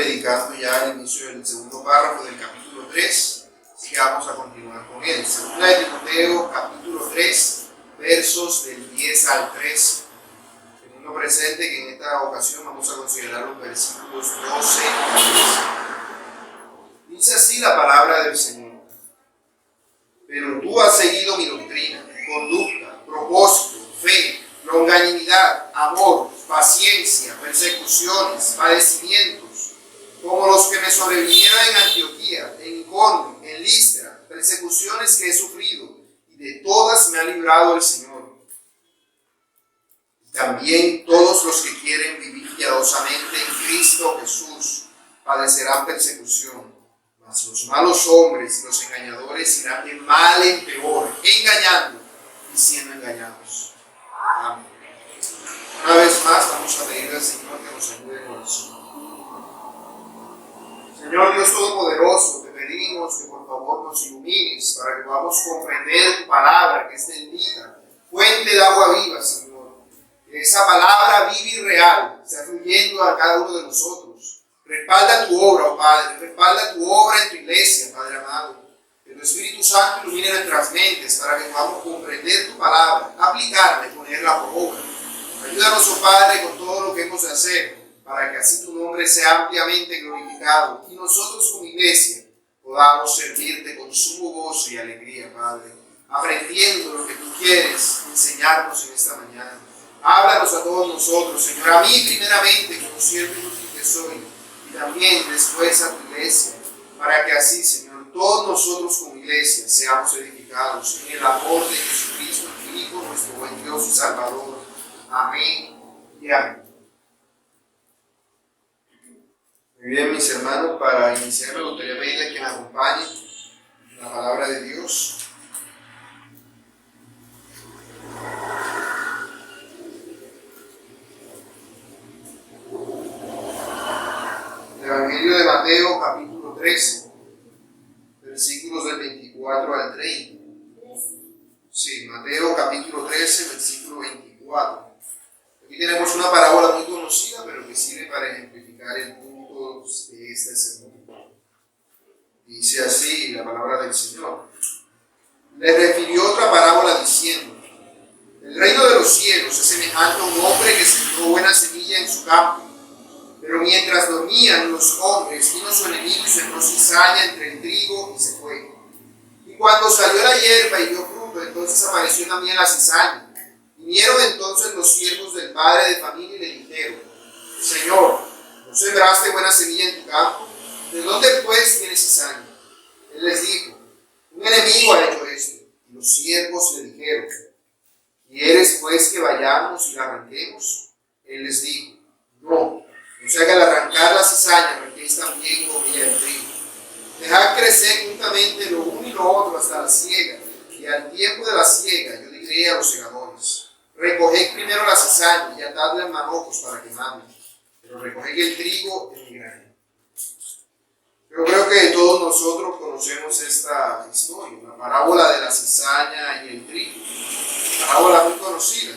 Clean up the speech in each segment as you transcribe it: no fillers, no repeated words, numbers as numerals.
predicando ya al inicio del segundo párrafo del capítulo 3, así que vamos a continuar con él. Segunda de Timoteo, capítulo 3, versos del 10 al 13. Teniendo presente que en esta ocasión vamos a considerar los versículos 12 al 13. Dice así la palabra del Señor. Pero tú has seguido mi doctrina, conducta, propósito, fe, longanimidad, amor, paciencia, persecuciones, padecimientos, como los que me sobrevinieron en Antioquía, en Iconio, en Listra, persecuciones que he sufrido, y de todas me ha librado el Señor. Y también todos los que quieren vivir piadosamente en Cristo Jesús padecerán persecución. Mas los malos hombres y los engañadores irán de mal en peor, engañando y siendo engañados. Amén. Una vez más vamos a pedirle al Señor que nos ayude con eso. Señor Dios Todopoderoso, te pedimos que por favor nos ilumines para que podamos comprender tu palabra, que es bendita, fuente de agua viva, Señor. Que esa palabra viva y real sea fluyendo a cada uno de nosotros. Respalda tu obra, oh Padre, respalda tu obra en tu iglesia, Padre amado. Que tu Espíritu Santo ilumine nuestras mentes para que podamos comprender tu palabra, aplicarla y ponerla por obra. Ayúdanos, oh Padre, con todo lo que hemos de hacer, para que así tu nombre sea ampliamente glorificado y nosotros como iglesia podamos servirte con sumo gozo y alegría, Padre, aprendiendo lo que tú quieres enseñarnos en esta mañana. Háblanos a todos nosotros, Señor, a mí primeramente como siervo inútil que soy, y también después a tu iglesia, para que así, Señor, todos nosotros como iglesia seamos edificados en el amor de Jesucristo, tu Hijo, nuestro buen Dios y Salvador. Amén y amén. Muy bien, mis hermanos, para iniciar me gustaría pedirles que me acompañen en la palabra de Dios. Evangelio de Mateo, capítulo 13, versículos del 24 al 30. Sí, Mateo, capítulo 13, versículo 24. Aquí tenemos una parábola muy conocida, pero que sirve para ejemplificar el punto de este sermón. Dice así la palabra del Señor. Le refirió otra parábola diciendo: el reino de los cielos es semejante a un hombre que sembró buena semilla en su campo. Pero mientras dormían los hombres, vino su enemigo y sembró cizaña entre el trigo y se fue. Y cuando salió la hierba y dio fruto, entonces apareció también la cizaña. Vinieron entonces los siervos del padre de familia y le dijeron: Señor, ¿no sembraste buena semilla en tu campo? ¿De dónde pues viene cizaña? Él les dijo: un enemigo ha hecho esto. Y los siervos le dijeron: ¿quieres pues que vayamos y la arranquemos? Él les dijo: no. O sea que al arrancar la cizaña arranquéis también con ella el trigo. Dejad crecer juntamente lo uno y lo otro hasta la siega, y al tiempo de la siega yo diré a los segadores: recoged primero la cizaña y atadla en manojos para quemarla, pero recoged el trigo en mi granero. Yo creo que todos nosotros conocemos esta historia, la parábola de la cizaña y el trigo, parábola muy conocida.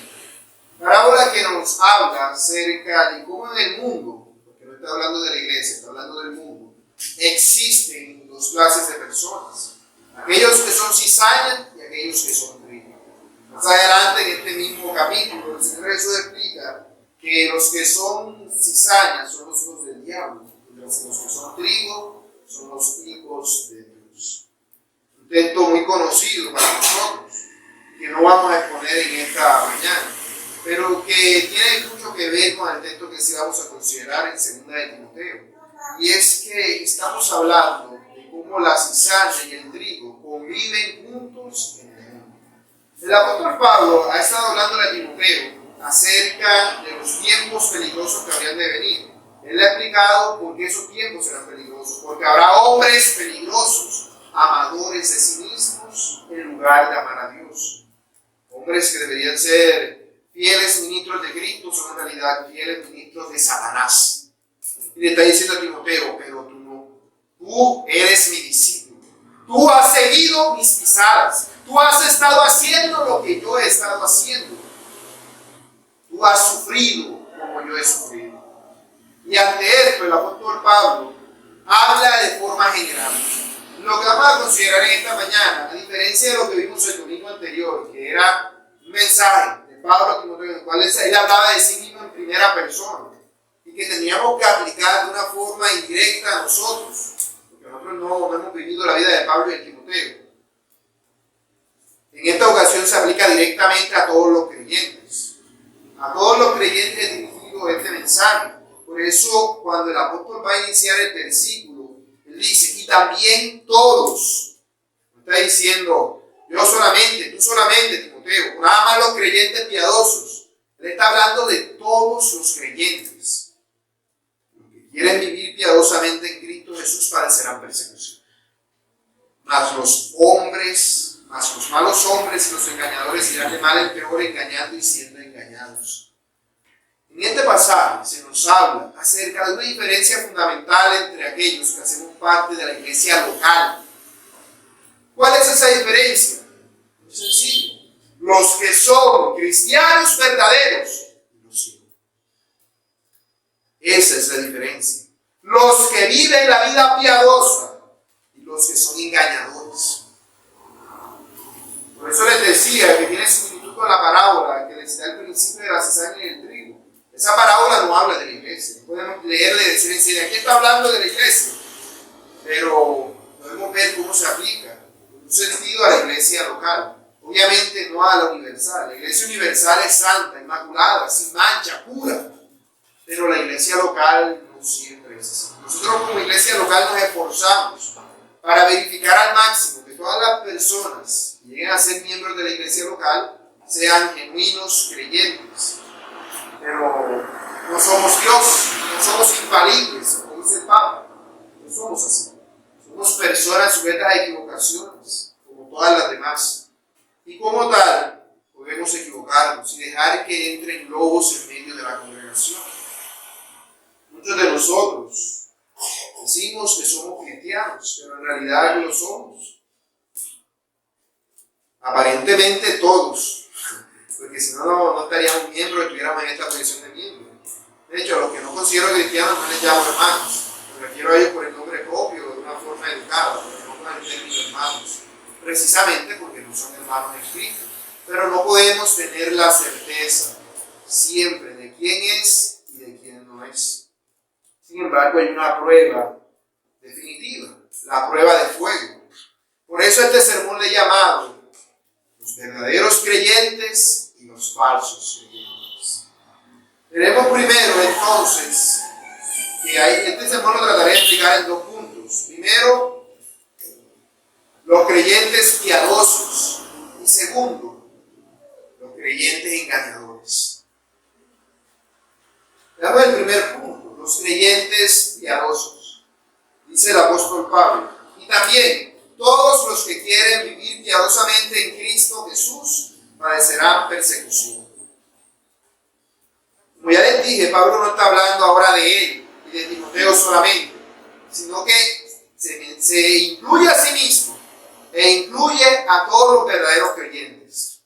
Parábola que nos habla acerca de cómo en el mundo, porque no está hablando de la iglesia, está hablando del mundo, existen dos clases de personas: aquellos que son cizaña y aquellos que son trigo. Más adelante en este mismo capítulo, el Señor Jesús explica que los que son cizaña son los hijos del diablo, mientras que los que son trigo son los hijos de Dios. Un texto muy conocido para nosotros, que no vamos a exponer en esta mañana, pero que tiene mucho que ver con el texto que sí vamos a considerar en segunda de Timoteo. Y es que estamos hablando de cómo la cizaña y el trigo conviven juntos en el mundo. El apóstol Pablo ha estado hablando a Timoteo acerca de los tiempos peligrosos que habrían de venir. Él le ha explicado por qué esos tiempos serán peligrosos: porque habrá hombres peligrosos, amadores de sí mismos, en lugar de amar a Dios. Hombres que deberían ser fieles ministros de Cristo son en realidad fieles ministros de Satanás. Y le está diciendo a Timoteo: pero tú no, tú eres mi discípulo, tú has seguido mis pisadas, tú has estado haciendo lo que yo he estado haciendo, tú has sufrido como yo he sufrido. Y ante esto ejemplo, el apóstol Pablo habla de forma general. Lo que vamos a considerar en esta mañana, a diferencia de lo que vimos el domingo anterior, que era un mensaje de Pablo a Timoteo, en el cual él hablaba de sí mismo en primera persona y que teníamos que aplicar de una forma indirecta a nosotros, porque nosotros no hemos vivido la vida de Pablo y de Timoteo. En esta ocasión se aplica directamente a todos los creyentes. A todos los creyentes es dirigido este mensaje. Por eso, cuando el apóstol va a iniciar el versículo, él dice, y también todos. No está diciendo, yo solamente, tú solamente, Timoteo, nada más los creyentes piadosos. Él está hablando de todos los creyentes. Los que quieren vivir piadosamente en Cristo Jesús padecerán persecución. Mas los malos hombres y los engañadores irán de mal en peor, engañando y siendo engañados. En este pasaje se nos habla acerca de una diferencia fundamental entre aquellos que hacemos parte de la iglesia local. ¿Cuál es esa diferencia? Muy sencillo. Los que son cristianos verdaderos y los que no. Esa es la diferencia. Los que viven la vida piadosa y los que son engañadores. Por eso les decía que tiene similitud con la parábola que les da al principio de la cizaña y el trigo. Esa parábola no habla de la iglesia. Podemos leerle y decir, aquí está hablando de la iglesia, pero podemos ver cómo se aplica en un sentido a la iglesia local. Obviamente no a la universal. La iglesia universal es santa, inmaculada, sin mancha, pura. Pero la iglesia local no siempre es así. Nosotros como iglesia local nos esforzamos para verificar al máximo que todas las personas que lleguen a ser miembros de la iglesia local sean genuinos creyentes. Pero no somos Dios, no somos infalibles, como dice el Papa. No somos así. Somos personas sujetas a equivocaciones, como todas las demás. Y como tal, podemos equivocarnos y dejar que entren lobos en medio de la congregación. Muchos de nosotros decimos que somos cristianos, pero en realidad no lo somos. Aparentemente todos, porque si no estaríamos miembros y estuviéramos en esta posición de miembros. De hecho, a los que no considero cristianos no les llamo hermanos. Me refiero a ellos por el nombre propio, de una forma educada, porque no con el término hermanos. Precisamente porque no son hermanos en Cristo. Pero no podemos tener la certeza siempre de quién es y de quién no es. Sin embargo, hay una prueba definitiva, la prueba de fuego. Por eso este sermón le he llamado los verdaderos creyentes y los falsos creyentes. Veremos primero entonces que este sermón lo trataré de explicar en dos puntos. Primero, los creyentes piadosos y segundo, los creyentes engañadores. Veamos el primer punto, los creyentes piadosos. Dice el apóstol Pablo, y también todos los que quieren vivir piadosamente en Cristo Jesús padecerán persecución. Como ya les dije, Pablo no está hablando ahora de él y de Timoteo solamente, sino que se incluye a sí mismo e incluye a todos los verdaderos creyentes.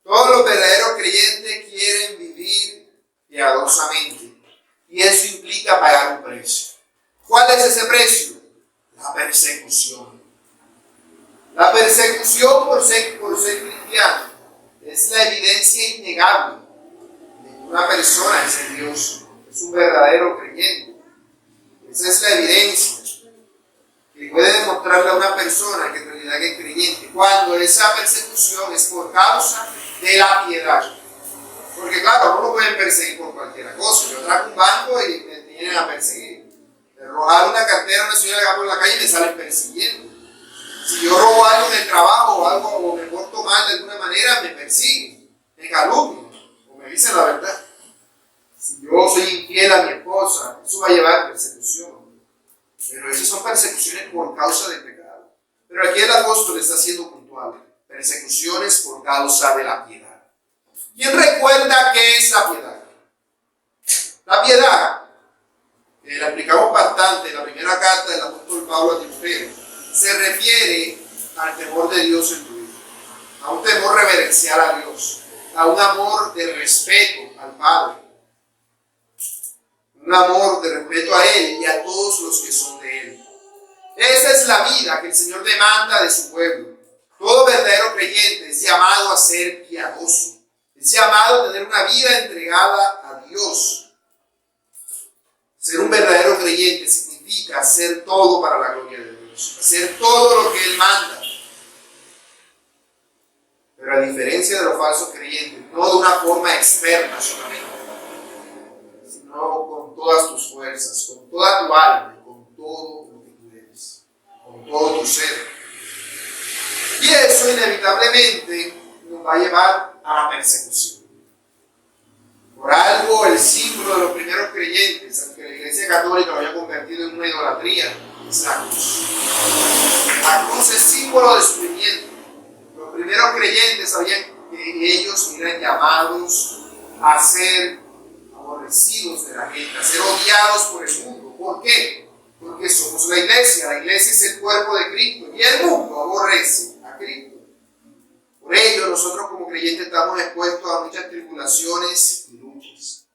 Todos los verdaderos creyentes quieren vivir piadosamente y eso implica pagar un precio. ¿Cuál es ese precio? La persecución. La persecución por ser cristiano es la evidencia innegable de que una persona es de Dios, es un verdadero creyente. Esa es la evidencia que puede demostrarle a una persona que en realidad es creyente, cuando esa persecución es por causa de la piedad. Porque claro, no lo pueden perseguir por cualquier cosa. Yo trajo un banco y me vienen a perseguir. Me robaron una cartera a una señora que va por la calle y me salen persiguiendo. Si yo robo algo en el trabajo o me porto mal de alguna manera, me persiguen, me calumnian o me dicen la verdad. Si yo soy infiel a mi esposa, eso va a llevar persecución. Pero esas son persecuciones por causa del pecado. Pero aquí el apóstol está siendo puntual. Persecuciones por causa de la piedad. ¿Quién recuerda qué es la piedad? La piedad, la explicamos bastante en la primera carta del apóstol Pablo a Timoteo, se refiere al temor de Dios en tu vida, a un temor reverencial a Dios, a un amor de respeto al Padre. un amor de respeto a Él y a todos los que son de Él. Esa es la vida que el Señor demanda de su pueblo. Todo verdadero creyente es llamado a ser piadoso, es llamado a tener una vida entregada a Dios. Ser un verdadero creyente significa hacer todo para la gloria de Dios, hacer todo lo que Él manda. Pero a diferencia de los falsos creyentes, no de una forma externa solamente, sino con todas tus fuerzas, con toda tu alma, con todo lo que tú eres, con todo tu ser. Y eso inevitablemente nos va a llevar a la persecución. Por algo el símbolo de los primeros creyentes, aunque la Iglesia Católica lo haya convertido en una idolatría, es la cruz. La cruz es símbolo de sufrimiento. Los primeros creyentes sabían que ellos eran llamados a ser aborrecidos de la gente, a ser odiados por el mundo. ¿Por qué? Porque somos la iglesia es el cuerpo de Cristo y el mundo aborrece a Cristo. Por ello nosotros como creyentes estamos expuestos a muchas tribulaciones y luchas.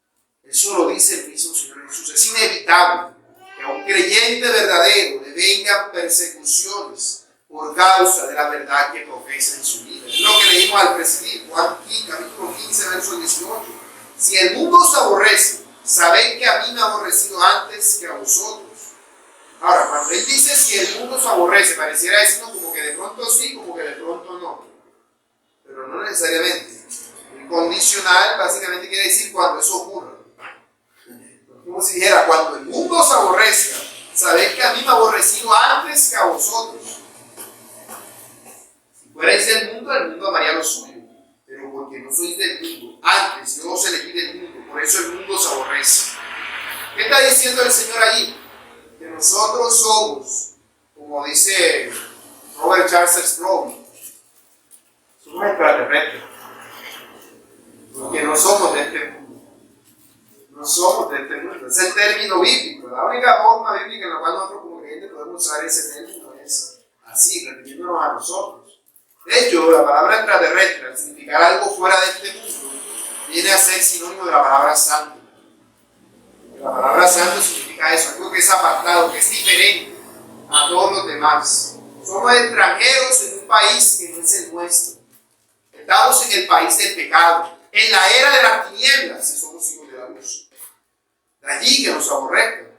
Eso lo dice el mismo Señor Jesús. Es inevitable que a un creyente verdadero le vengan persecuciones por causa de la verdad que profesa en su vida. Es lo que leímos al presidir, Juan capítulo 15, verso 18. Si el mundo os aborrece, sabed que a mí me ha aborrecido antes que a vosotros. Ahora, cuando él dice si el mundo os aborrece, pareciera decirnos como que de pronto sí, como que de pronto no. Pero no necesariamente. El condicional básicamente quiere decir cuando eso ocurra. Como si dijera, cuando el mundo os aborrezca, sabed que a mí me ha aborrecido antes que a vosotros. Si fuerais del mundo, el mundo amaría lo suyo. Pero porque no sois del mundo, antes yo os elegí del mundo, por eso el mundo os aborrece. ¿Qué está diciendo el Señor allí? Que nosotros somos, como dice Robert Charles Sproul, somos extraterrestres. Porque no somos de este mundo. No somos de este mundo. Es el término bíblico. La única forma bíblica en la cual nosotros como creyentes podemos usar ese término es así, refiriéndonos a nosotros. De hecho, la palabra extraterrestre, al significar algo fuera de este mundo, viene a ser sinónimo de la palabra santo. La palabra santo significa eso, algo que es apartado, que es diferente a todos los demás. Somos extranjeros en un país que no es el nuestro. Estamos en el país del pecado, en la era de las tinieblas, y somos hijos de la luz. De allí que nos aborrezcan.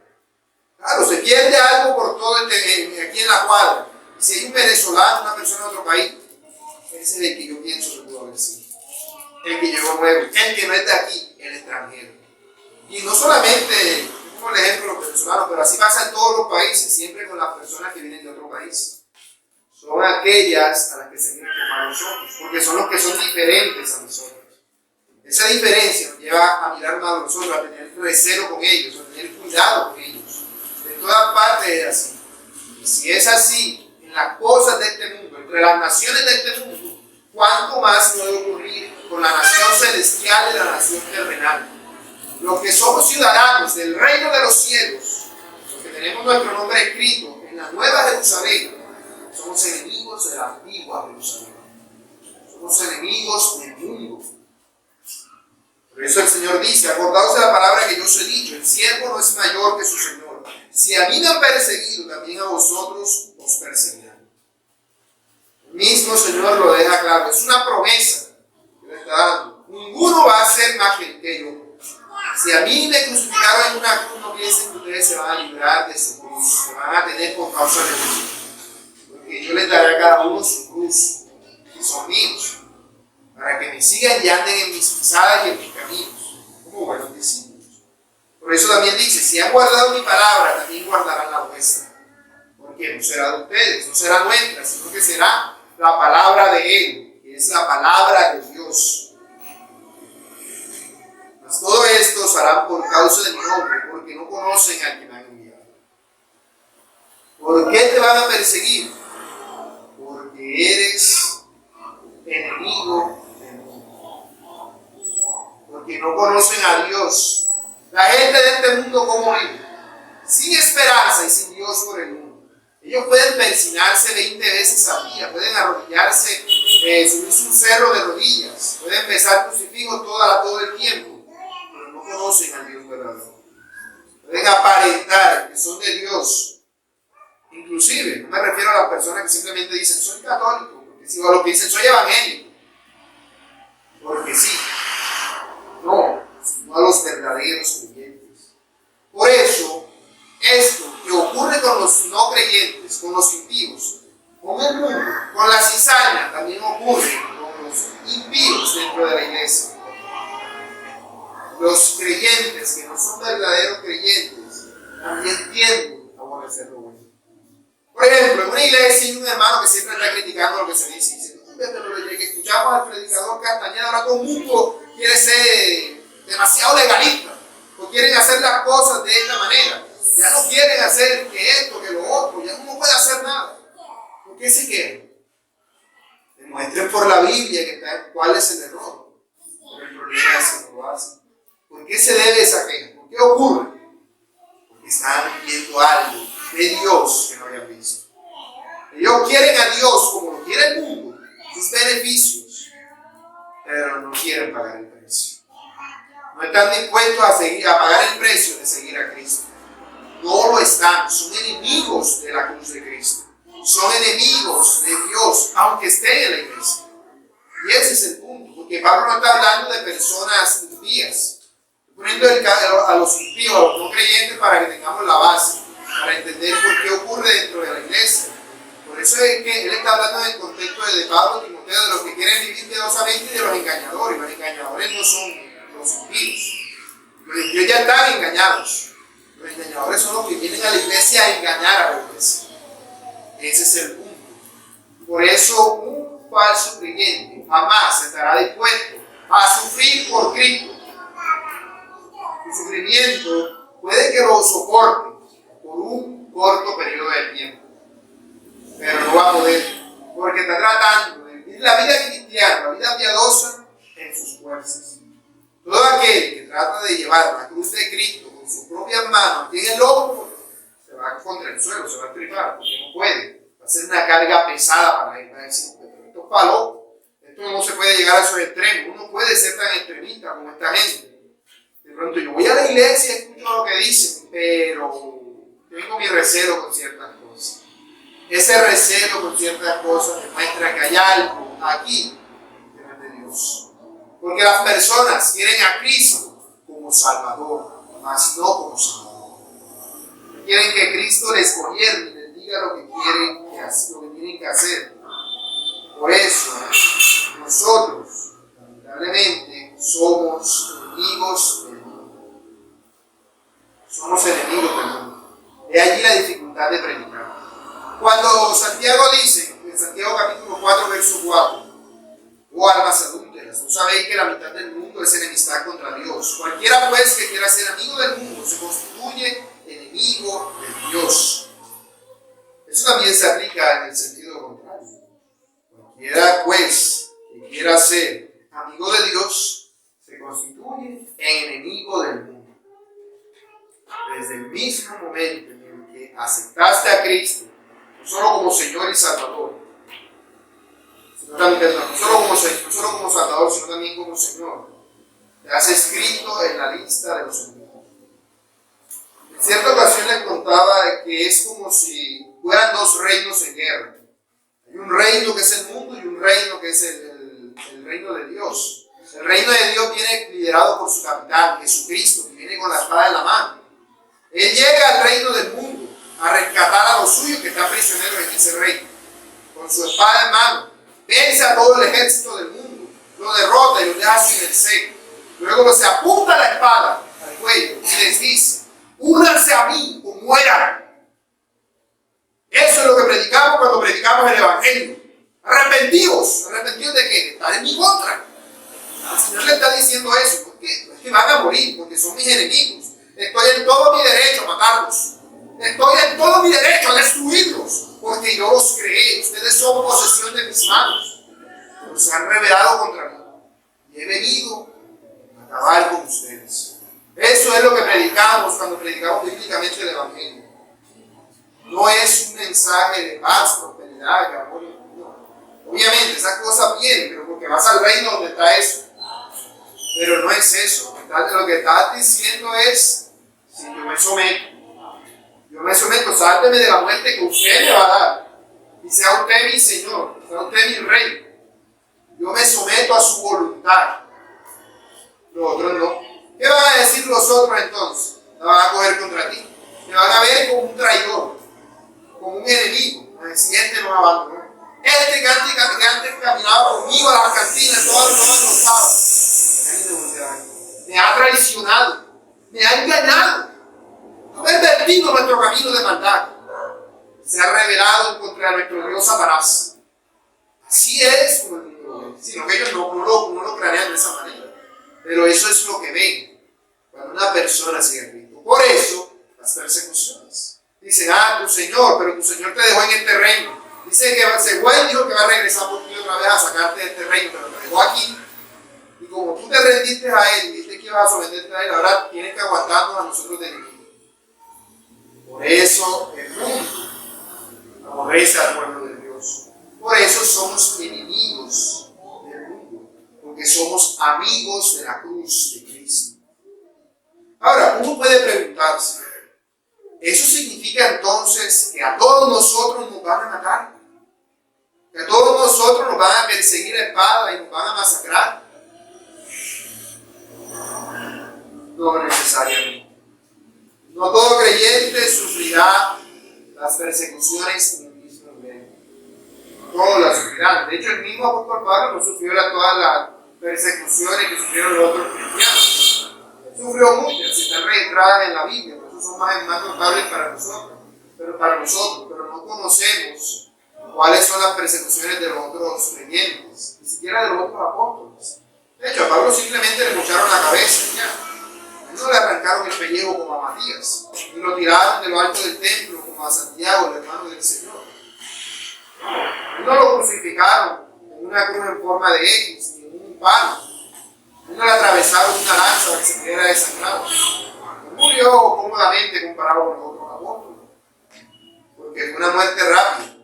Claro, se pierde algo por todo aquí en la cuadra. Y si hay un venezolano, una persona de otro país, ese es el que yo pienso que pudo haber sido. El que llegó nuevo, el que no es de aquí, el extranjero. Y no solamente, como el ejemplo de los venezolanos, pero así pasa en todos los países, siempre con las personas que vienen de otro país. Son aquellas a las que se miran como a nosotros, porque son los que son diferentes a nosotros. Esa diferencia nos lleva a mirar más a nosotros, a tener recelo con ellos, a tener cuidado con ellos. De todas partes es así. Y si es así, en las cosas de este mundo, entre las naciones de este mundo, ¿cuánto más puede ocurrir con la nación celestial y la nación terrenal? Los que somos ciudadanos del reino de los cielos, los que tenemos nuestro nombre escrito en la nueva Jerusalén, somos enemigos de la antigua Jerusalén. Somos enemigos del mundo. Por eso el Señor dice, acordaos de la palabra que yo os he dicho, el siervo no es mayor que su Señor. Si a mí me han perseguido, también a vosotros os perseguirán. El mismo Señor lo deja claro, es una promesa que le está dando. Ninguno va a ser más que yo. Si a mí me crucificaron en una cruz, no piensen que ustedes se van a librar de su cruz, se van a tener por causa de mí. Porque yo les daré a cada uno su cruz, que son míos, para que me sigan y anden en mis pisadas y en mis caminos, como buenos discípulos. Por eso también dice, si han guardado mi palabra, también guardarán la vuestra. Porque no será de ustedes, no será nuestra, sino que será la palabra de Él, que es la palabra de Dios. Mas todo esto os harán por causa de mi nombre, porque no conocen al que me han enviado. ¿Por qué te van a perseguir? Porque eres enemigo del mundo. Porque no conocen a Dios. La gente de este mundo, ¿cómo vive? Sin esperanza y sin Dios por el mundo. Ellos pueden persignarse 20 veces al día, pueden arrodillarse, subirse un cerro de rodillas, pueden besar crucifijos todo el tiempo, pero no conocen al Dios verdadero. pueden aparentar que son de Dios. Inclusive, no me refiero a las personas que simplemente dicen soy católico, porque sí, o a los que dicen soy evangélico, porque sí. No, sino a los verdaderos creyentes. Por eso, esto que ocurre con los no creyentes, con los impíos, con el mundo, con la cizaña, también ocurre con los impíos dentro de la iglesia. Los creyentes que no son verdaderos creyentes también tienden a aborrecer lo bueno. Por ejemplo, en una iglesia hay un hermano que siempre está criticando lo que se dice. Dice, que escuchamos al predicador Castañeda, ahora todo el mundo quiere ser demasiado legalista, o quieren hacer las cosas de esta manera. Ya no quieren hacer que esto, que lo otro, ya no puede hacer nada. ¿Por qué se quieren? Demuestren por la Biblia cuál es el error. Pero el problema es que no lo hacen. ¿Por qué se debe esa queja? ¿Por qué ocurre? Porque están viendo algo de Dios que no habían visto. Ellos quieren a Dios como lo quiere el mundo, sus beneficios, pero no quieren pagar el precio. No están dispuestos a pagar el precio de seguir a Cristo. No lo están, son enemigos de la cruz de Cristo. Son enemigos de Dios, aunque estén en la iglesia. Y ese es el punto, porque Pablo no está hablando de personas impías. Poniendo a los impíos, a los no creyentes, para que tengamos la base, para entender por qué ocurre dentro de la iglesia. Por eso es que él está hablando en el contexto de Pablo, Timoteo, de los que quieren vivir piadosamente y de los engañadores. Los engañadores no son los impíos. Los impíos ya están engañados. Los engañadores son los que vienen a la iglesia a engañar a la iglesia. Ese es el punto. Por eso un falso creyente jamás estará dispuesto a sufrir por Cristo. Su sufrimiento puede que lo soporte por un corto periodo de tiempo, pero no va a poder, porque está tratando de vivir la vida cristiana, la vida piadosa en sus fuerzas. Todo aquel que trata de llevar la cruz de Cristo con sus propias manos aquí en el hombro, se va contra el suelo, se va a estripar, porque no puede. Va a ser una carga pesada para él. Va a decir, esto es palo, esto no se puede llegar a esos extremos. Uno puede ser tan extremista como esta gente. De pronto yo voy a la iglesia y escucho lo que dicen, pero tengo mi recelo con ciertas cosas. Ese recelo con ciertas cosas demuestra que hay algo aquí que no es de Dios. Porque las personas quieren a Cristo como Salvador, mas no como Salvador. Quieren que Cristo les gobierne y les diga lo que tienen que hacer. Por eso, nosotros, lamentablemente, somos enemigos del mundo. Somos enemigos del mundo. De allí la dificultad de predicar. Cuando Santiago dice, en Santiago capítulo 4, verso 4, oh almas adúlteras, no sabéis que la mitad del mundo es enemistad contra Dios. Cualquiera pues que quiera ser amigo del mundo se constituye enemigo de Dios. Eso también se aplica en el sentido contrario. Cualquiera pues que quiera ser amigo de Dios se constituye en enemigo del mundo. Desde el mismo momento en el que aceptaste a Cristo, no solo como Señor y Salvador, no solo como Salvador, sino también como Señor, te has escrito en la lista de los enemigos. En cierta ocasión les contaba que es como si fueran dos reinos en guerra. Hay un reino que es el mundo y un reino que es el reino de Dios. El reino de Dios viene liderado por su capitán, Jesucristo, que viene con la espada en la mano. Él llega al reino del mundo a rescatar a los suyos que están prisioneros en ese reino. Con su espada en mano, vence a todo el ejército del mundo, lo derrota y lo deja sin el seco. Luego se apunta la espada al cuello y les dice, únanse a mí o mueran. Eso es lo que predicamos cuando predicamos el Evangelio. Arrepentidos de que están en mi contra. El Señor le está diciendo eso, porque es que van a morir, porque son mis enemigos. Estoy en todo mi derecho a matarlos. Estoy en todo mi derecho a destruirlos, porque yo los creé. Ustedes son posesión de mis manos. Pero se han rebelado contra mí. Y he venido a acabar con ustedes. Eso es lo que predicamos cuando predicamos bíblicamente el Evangelio. No es un mensaje de paz, prosperidad, de amor. No. Obviamente, esas cosas vienen, pero porque vas al reino donde está eso. Pero no es eso. Lo que estás diciendo es, Si yo me someto, sálteme de la muerte que usted me va a dar. Y sea usted mi Señor, sea usted mi Rey. Yo me someto a su voluntad. Los otros no. ¿Qué van a decir los otros entonces? La van a coger contra ti. Te van a ver como un traidor, como un enemigo. Van a decir, este nos abandonó. Este que antes caminaba conmigo a las cantinas todos los sábados. Me ha traicionado. Me ha engañado. Ha pervertido nuestro camino de maldad. Se ha rebelado contra nuestro Dios Satanás. Así es como el mundo lo ve. Sino que ellos no lo cranean de esa manera. Pero eso es lo que ven cuando una persona sigue a Cristo. Por eso, las persecuciones. Dicen, tu Señor, pero tu Señor te dejó en este reino. Dice que se fue y dijo que va a regresar por ti otra vez a sacarte de este reino, pero te dejó aquí. Y como tú te rendiste a Él y dijiste que ibas a someterte a Él, ahora tienes que aguantarnos a nosotros de enemigos. Por eso el mundo aborrece al pueblo de Dios. Por eso somos enemigos del mundo, porque somos amigos de la cruz de Cristo. Ahora, uno puede preguntarse, ¿eso significa entonces que a todos nosotros nos van a matar? ¿Que a todos nosotros nos van a perseguir a espada y nos van a masacrar? No necesariamente. No todo creyente sufrirá las persecuciones en el mismo nivel. Todos las sufrirán. De hecho, el mismo apóstol Pablo no sufrió todas las persecuciones que sufrieron los otros cristianos. Sufrió muchas, están registradas en la Biblia, por eso son más notables para nosotros, pero no conocemos cuáles son las persecuciones de los otros creyentes, ni siquiera de los otros apóstoles. De hecho, a Pablo simplemente le mocharon la cabeza y ya. No le arrancaron el pellejo como a Matías, ni lo tiraron de lo alto del templo como a Santiago, el hermano del Señor. No lo crucificaron en una cruz en forma de X, ni en un palo. No le atravesaron una lanza para que se quedara desangrado. Murió cómodamente comparado con los otros apóstoles, porque fue una muerte rápida.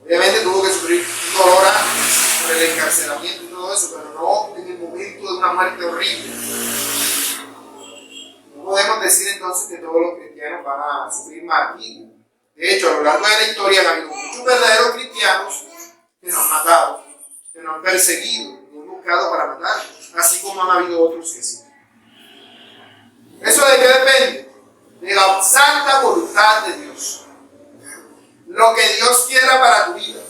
Obviamente tuvo que sufrir un dolor antes por el encarcelamiento y todo eso, pero no en el momento de una muerte horrible. No podemos decir entonces que todos los cristianos van a sufrir martirio. De hecho, a lo largo de la historia han habido muchos verdaderos cristianos que nos han matado, que nos han perseguido, que nos han buscado para matar, así como han habido otros que sí. ¿Eso de qué depende? De la santa voluntad de Dios. Lo que Dios quiera para tu vida,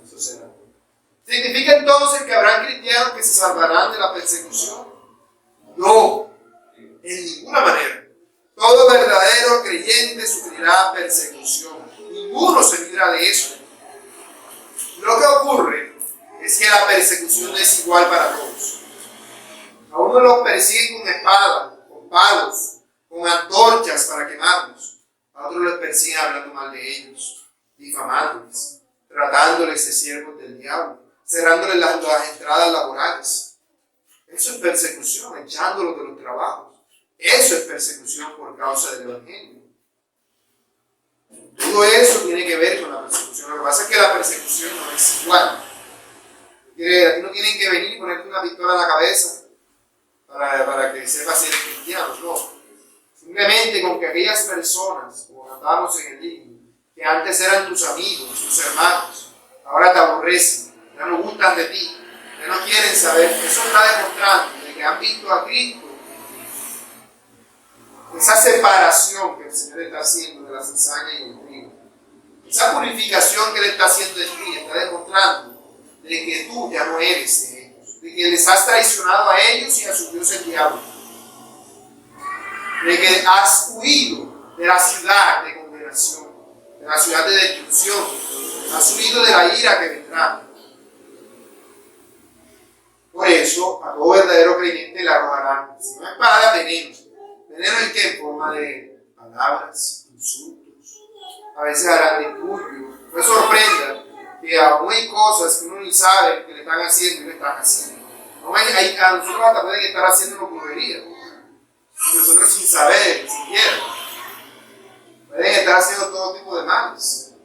eso será. ¿Significa entonces que habrá cristianos que se salvarán de la persecución? No, en ninguna manera. Todo verdadero creyente sufrirá persecución. Ninguno se libra de eso. Lo que ocurre es que la persecución no es igual para todos. A unos los persiguen con espadas, con palos, con antorchas para quemarlos. A otros los persiguen hablando mal de ellos, difamándoles, tratándoles de siervos del diablo, cerrándoles las entradas laborales. Eso es persecución, echándolos de los trabajos. Eso es persecución por causa del Evangelio. Todo eso tiene que ver con la persecución. Lo que pasa es que la persecución no es igual. Aquí no tienen que venir y ponerte una pistola en la cabeza para que sepas ser cristiano, no. Simplemente con que aquellas personas, como cantábamos en el himno, que antes eran tus amigos, tus hermanos, ahora te aborrecen, ya no gustan de ti, ya no quieren saber. Eso está demostrando de que han visto a Cristo. Esa separación que el Señor está haciendo de la cizaña y el trigo, esa purificación que Él está haciendo de ti, está demostrando de que tú ya no eres de ellos, de que les has traicionado a ellos y a su Dios el diablo, de que has huido de la ciudad de condenación, de la ciudad de destrucción, has huido de la ira que vendrá. Por eso, a todo verdadero creyente le arrojarán, si no espada, veneno. ¿Veneno en qué? En forma de palabras, insultos. A veces harán disturbios. No sorprenda que aún hay cosas que uno ni sabe que le están haciendo y le están haciendo. A nosotros hasta pueden estar haciendo una brujería. Nosotros sin saber, siquiera. Pueden estar haciendo todo tipo de males.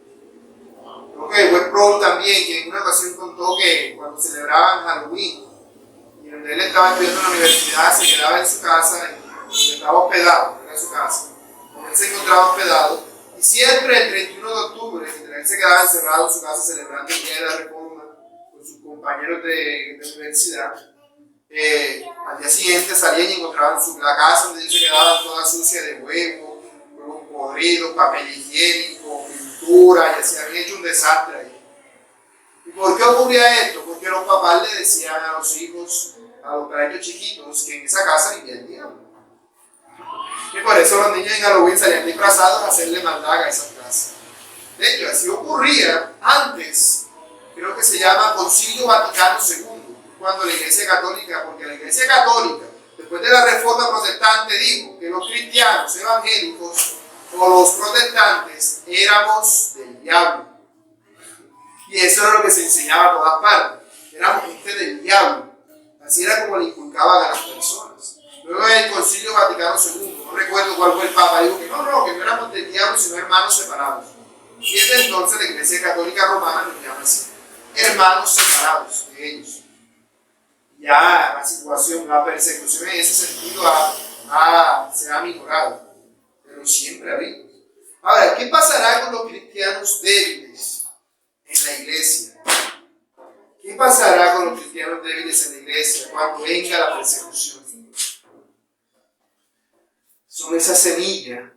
Creo que el buen Pro también, que en una ocasión contó que cuando celebraban Halloween, y donde él estaba estudiando en la universidad, se quedaba en su casa donde estaba hospedado, era su casa, donde él se encontraba hospedado, y siempre el 31 de octubre, mientras él se quedaba encerrado en su casa celebrando el Día de la Reforma con sus compañeros de universidad, al día siguiente salían y encontraban la casa donde él se quedaba toda sucia de huevos podridos, papel higiénico, pintura, y se habían hecho un desastre ahí. ¿Y por qué ocurría esto? Porque los papás le decían a los hijos, a los perritos chiquitos, que en esa casa vivía el diablo. Y por eso los niños en Halloween salían disfrazados a hacerle maldad a esas casas. De hecho, así ocurría antes, creo que se llama Concilio Vaticano II, cuando la Iglesia Católica, porque la Iglesia Católica, después de la Reforma Protestante, dijo que los cristianos evangélicos o los protestantes éramos del diablo. Y eso era lo que se enseñaba a todas partes. Éramos gente del diablo. Así era como le inculcaban a las personas. Luego en el Concilio Vaticano II, no recuerdo cuál fue el Papa, dijo que no éramos del diablo, sino hermanos separados. Y desde entonces la Iglesia Católica Romana nos llama así, hermanos separados de ellos. Ya la situación, la persecución en ese sentido se ha minorado, pero siempre ha habido. Ahora, ¿qué pasará con los cristianos débiles en la iglesia? ¿Qué pasará con los cristianos débiles en la iglesia cuando venga la persecución? Son esa semilla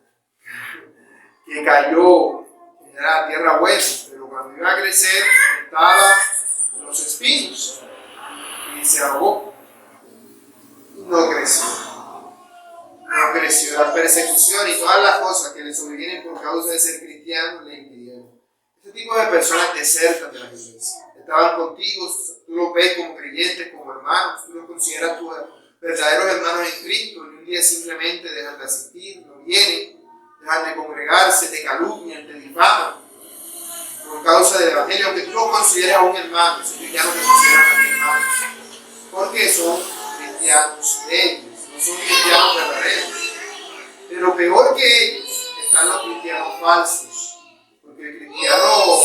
que cayó en la tierra buena, pero cuando iba a crecer estaba en los espinos y se ahogó. No creció. No creció. La persecución y todas las cosas que le sobrevienen por causa de ser cristiano le impidieron. Este tipo de personas desertan de las iglesias. Estaban contigo, tú los ves como creyentes, como hermanos, tú los consideras tus verdaderos hermanos en Cristo, y un día simplemente dejan de asistir, no vienen, dejan de congregarse, te calumnian, te difaman por causa del evangelio, aunque tú los consideres a un hermano, esos cristianos te consideran a mi hermano, porque son cristianos débiles, no son cristianos verdaderos. Pero peor que ellos están los cristianos falsos, porque el cristiano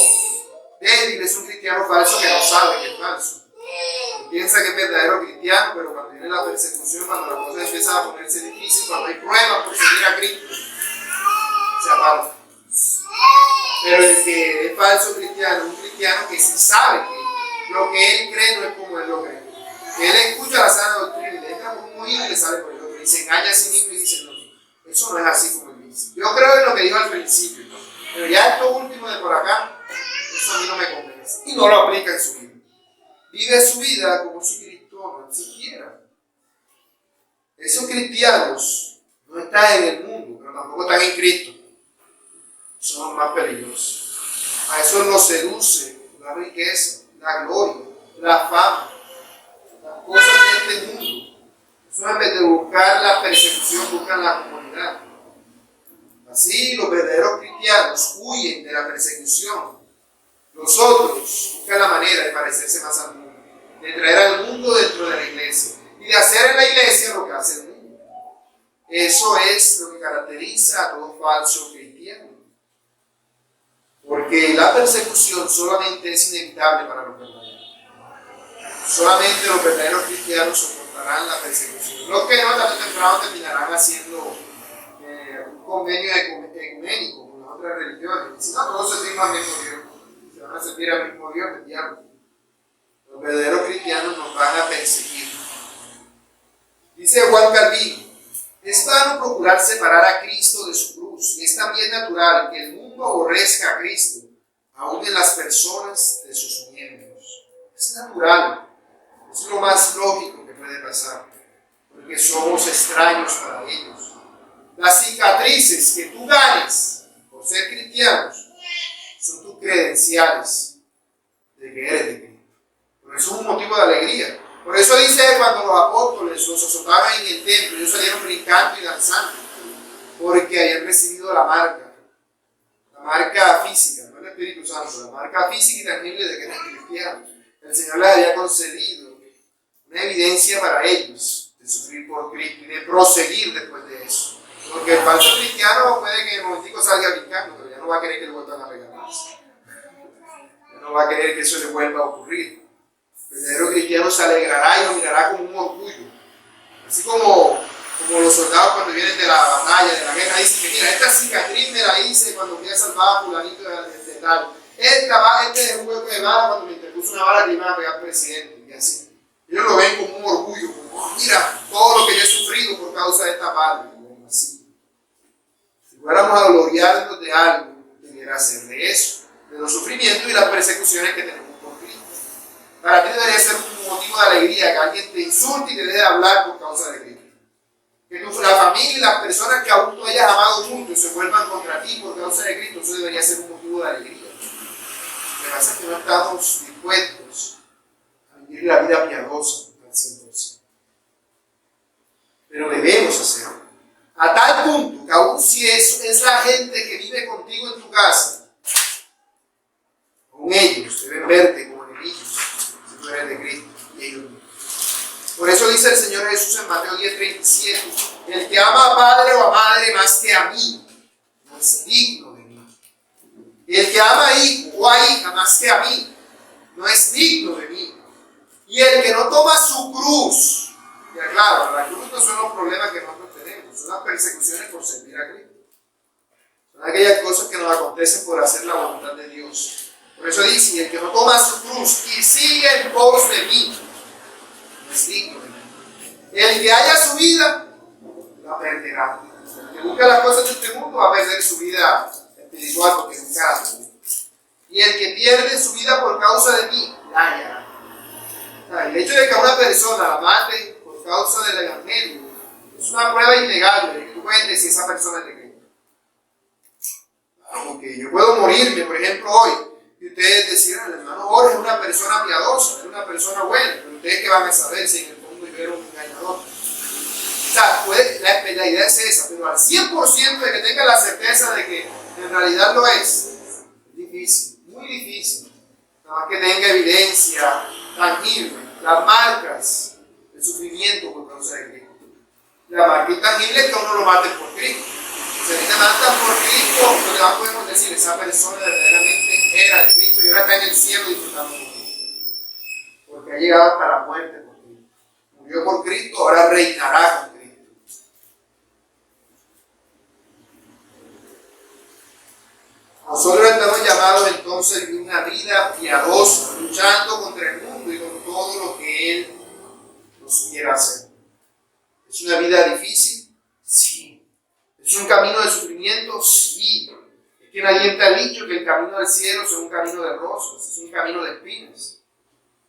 débil es un cristiano falso que no sabe que es falso. Piensa que es verdadero cristiano, pero cuando viene la persecución, cuando las cosas empiezan a ponerse difíciles, cuando hay pruebas por seguir a Cristo, se aparta. Pero el que es falso cristiano, un cristiano que sí sabe que lo que él cree no es como él lo cree. Que él escucha la sana doctrina y le entra por un oído y le sale por el otro. Y se engaña a sí mismo y dice, no, eso no es así como él dice. Yo creo en lo que dijo al principio, ¿no? Pero ya esto último de por acá, eso a mí no me convence. Y no lo aplica en su vida. Vive su vida como si Cristo no existiera. Esos cristianos no están en el mundo, pero tampoco están en Cristo. Son los más peligrosos. A eso los seduce la riqueza, la gloria, la fama, las cosas de este mundo. Eso en vez de buscar la persecución, buscan la comunidad. Así los verdaderos cristianos huyen de la persecución. Los otros buscan la manera de parecerse más al mundo, de traer al mundo dentro de la iglesia y de hacer en la iglesia lo que hace el mundo. Eso es lo que caracteriza a todo falso cristiano. Porque la persecución solamente es inevitable para los verdaderos. Solamente los verdaderos cristianos soportarán la persecución. Los que no, tarde o temprano terminarán haciendo un convenio ecuménico con las otras religiones. Si no, todos se firman al mismo Dios. Se van a servir al mismo Dios, el diablo. Los verdaderos cristianos nos van a perseguir. Dice Juan Calvino, es vano procurar separar a Cristo de su cruz, y es también natural que el mundo aborrezca a Cristo, aún en las personas de sus miembros. Es natural, es lo más lógico que puede pasar, porque somos extraños para ellos. Las cicatrices que tú ganes por ser cristianos son tus credenciales de que eres de Cristo. Por eso es un motivo de alegría. Por eso dice cuando los apóstoles los azotaban en el templo, ellos salieron brincando y danzando, porque habían recibido la marca física, no el Espíritu Santo, la marca física y tangible de que eran cristianos. El Señor les había concedido una evidencia para ellos de sufrir por Cristo y de proseguir después de eso. Porque el falso cristiano puede que en el momentico salga brincando, pero ya no va a querer que le vuelvan a regalar más. Ya no va a querer que eso le vuelva a ocurrir. El verdadero cristiano se alegrará y lo mirará como un orgullo. Así como Como los soldados cuando vienen de la batalla, de la guerra, dicen que mira, esta cicatriz me la hice cuando fui a salvar a fulanito de tal. Este es un hueco de bala cuando me interpuso una bala que iba a pegar al presidente, y así. Ellos lo ven como un orgullo, como, oh, mira, todo lo que yo he sufrido por causa de esta bala. Así. Si fuéramos a gloriarnos de algo, debería ser de eso, de los sufrimientos y las persecuciones que tenemos por Cristo. Para ti debería ser un motivo de alegría que alguien te insulte y te deje de hablar por causa de Cristo. Que la familia y las personas que aún tú hayas amado mucho se vuelvan contra ti por causa de Cristo, eso debería ser un motivo de alegría. Lo que pasa es que no estamos dispuestos a vivir la vida piadosa al 100%. Pero debemos hacerlo. A tal punto que aún si es la gente que vive contigo en tu casa, con ellos deben verte como enemigos, si tú eres de Cristo y ellos no. Por eso dice el Señor Jesús en Mateo 10:37, el que ama a padre o a madre más que a mí, no es digno de mí. Y el que ama a hijo o a hija más que a mí, no es digno de mí. Y el que no toma su cruz, ya claro, la cruz no son los problemas que nosotros tenemos, son las persecuciones por servir a Cristo. Son aquellas cosas que nos acontecen por hacer la voluntad de Dios. Por eso dice, y el que no toma su cruz y sigue en pos de mí, no es digno de mí. El que haya su vida, la perderá. El que busca las cosas de este mundo va a perder su vida espiritual porque nunca la tuvo. Y el que pierde su vida por causa de mí, la hallará. El hecho de que a una persona la mate por causa del evangelio es una prueba innegable de que tú puedes decir si esa persona es de Cristo. Claro, porque yo puedo morirme, por ejemplo, hoy, y ustedes decirán, el hermano Jorge es una persona piadosa, es una persona buena, pero ustedes que van a saber si en el fondo yo era un engañador. O sea, la idea es esa, pero al 100% de que tenga la certeza de que en realidad lo es difícil, muy difícil. Nada más que tenga evidencia tangible, las marcas del sufrimiento por causa de Cristo. La marca intangible es que uno lo mate por Cristo. Si a ti te matan por Cristo, no te podemos decir esa persona verdaderamente era de Cristo y ahora está en el cielo disfrutando con Cristo. Porque ha llegado hasta la muerte por Cristo. Murió por Cristo, ahora reinará con Cristo. Nosotros estamos llamados entonces a vivir una vida piadosa, luchando contra el mundo y con todo lo que Él nos quiera hacer. ¿Es una vida difícil? Sí. ¿Es un camino de sufrimiento? Sí. Es que nadie te ha dicho que el camino del cielo es un camino de rosas, es un camino de espinas.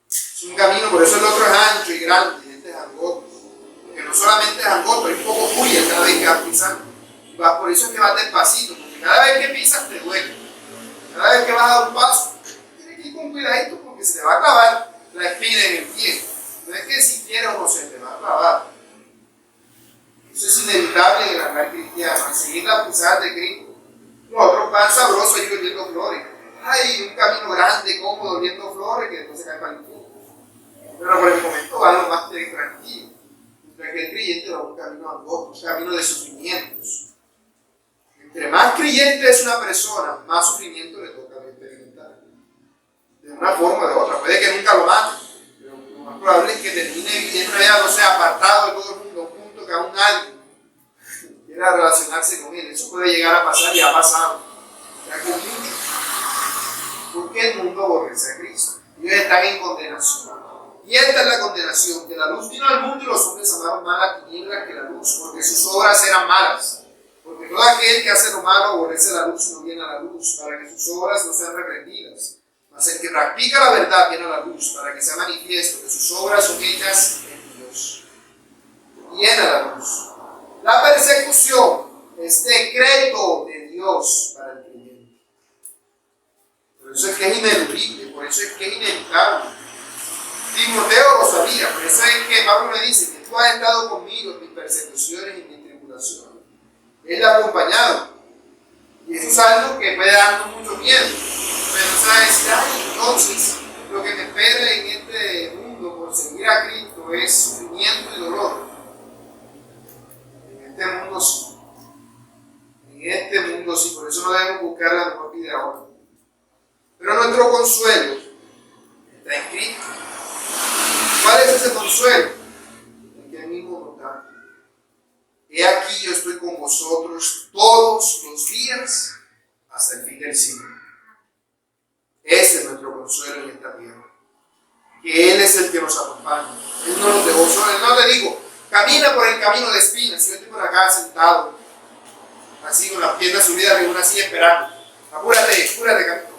Es un camino, por eso el otro es ancho y grande, y este es angosto. Porque no solamente es angosto, hay un poco furia cada vez que vas pisando. Por eso es que vas despacito, porque cada vez que pisas te duele. Cada vez que vas a dar un paso, tienes que ir con cuidadito porque se te va a clavar la espina en el pie. No es que si quieres o no se te va a clavar. Eso es inevitable en el andar cristiano, al seguir las pisadas de Cristo. Los otros van sabrosos ahí oliendo flores. Hay un camino grande, cómodo, oliendo flores que después se cae para el infierno. Pero por el momento va lo más tranquilo. Mientras que el creyente va un camino angosto, un camino de sufrimientos. Entre más creyente es una persona, más sufrimiento le toca experimentar. De una forma o de otra. Puede que nunca lo mate, pero lo más probable es que termine viviendo una vida, no sea apartado de todo el mundo, a un punto que aún nadie quiera relacionarse con él. Eso puede llegar a pasar y ha pasado. Ya con mucho. ¿Por qué el mundo aborrece a Cristo? Ellos están en condenación. Y esta es la condenación, que la luz vino al mundo y los hombres amaron más la tiniebla que la luz, porque sus obras eran malas. Porque todo aquel que hace lo malo aborrece la luz y no viene a la luz, para que sus obras no sean reprendidas. Mas el que practica la verdad viene a la luz, para que sea manifiesto que sus obras son hechas en Dios. Viene a la luz. La persecución es decreto de Dios para el creyente. Por eso es que es ineludible, por eso es que es inevitable. Timoteo lo sabía, por eso es que Pablo me dice que tú has estado conmigo en mis persecuciones y en mis tribulaciones. Él ha acompañado. Y eso es algo que puede darnos mucho miedo. Pero no decir, ay, entonces, lo que me espera en este mundo por seguir a Cristo es sufrimiento y dolor. En este mundo sí. En este mundo sí. Por eso no debemos buscar la mejor vida ahora. Pero nuestro consuelo está en Cristo. ¿Cuál es ese consuelo? El que Él mismo nos da. he aquí yo estoy con vosotros todos los días hasta el fin del siglo. Ese es nuestro consuelo en esta tierra. Que Él es el que nos acompaña. Él no nos dejó solos. Él no le digo, camina por el camino de espinas. Si yo estoy por acá sentado, así con las piernas subidas arriba de una silla esperando. Apúrate, camino.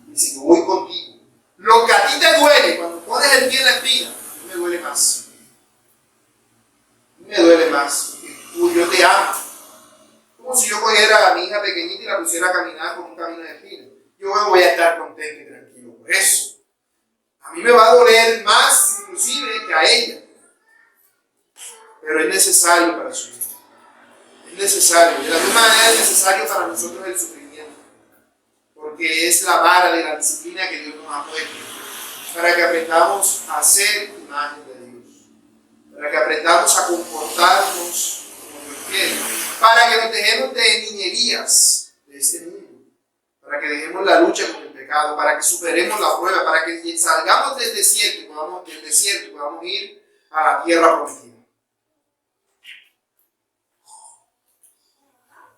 Dice, yo voy contigo. Lo que a ti te duele cuando pones el pie en la espina, a mí me duele más. A mí me duele más. Porque yo te amo. Como si yo cogiera a mi hija pequeñita y la pusiera a caminar por un camino de espina. Yo voy a estar contento y tranquilo por eso. A mí me va a doler más inclusive que a ella. Pero es necesario para su vida. Es necesario. De la misma manera es necesario para nosotros el sufrimiento. Porque es la vara de la disciplina que Dios nos ha puesto. Para que aprendamos a ser imagen de Dios. Para que aprendamos a comportarnos como Dios quiere. Para que nos dejemos de niñerías de este mundo. Para que dejemos la lucha con el pecado, para que superemos la prueba, para que salgamos del desierto y podamos ir a la tierra prometida.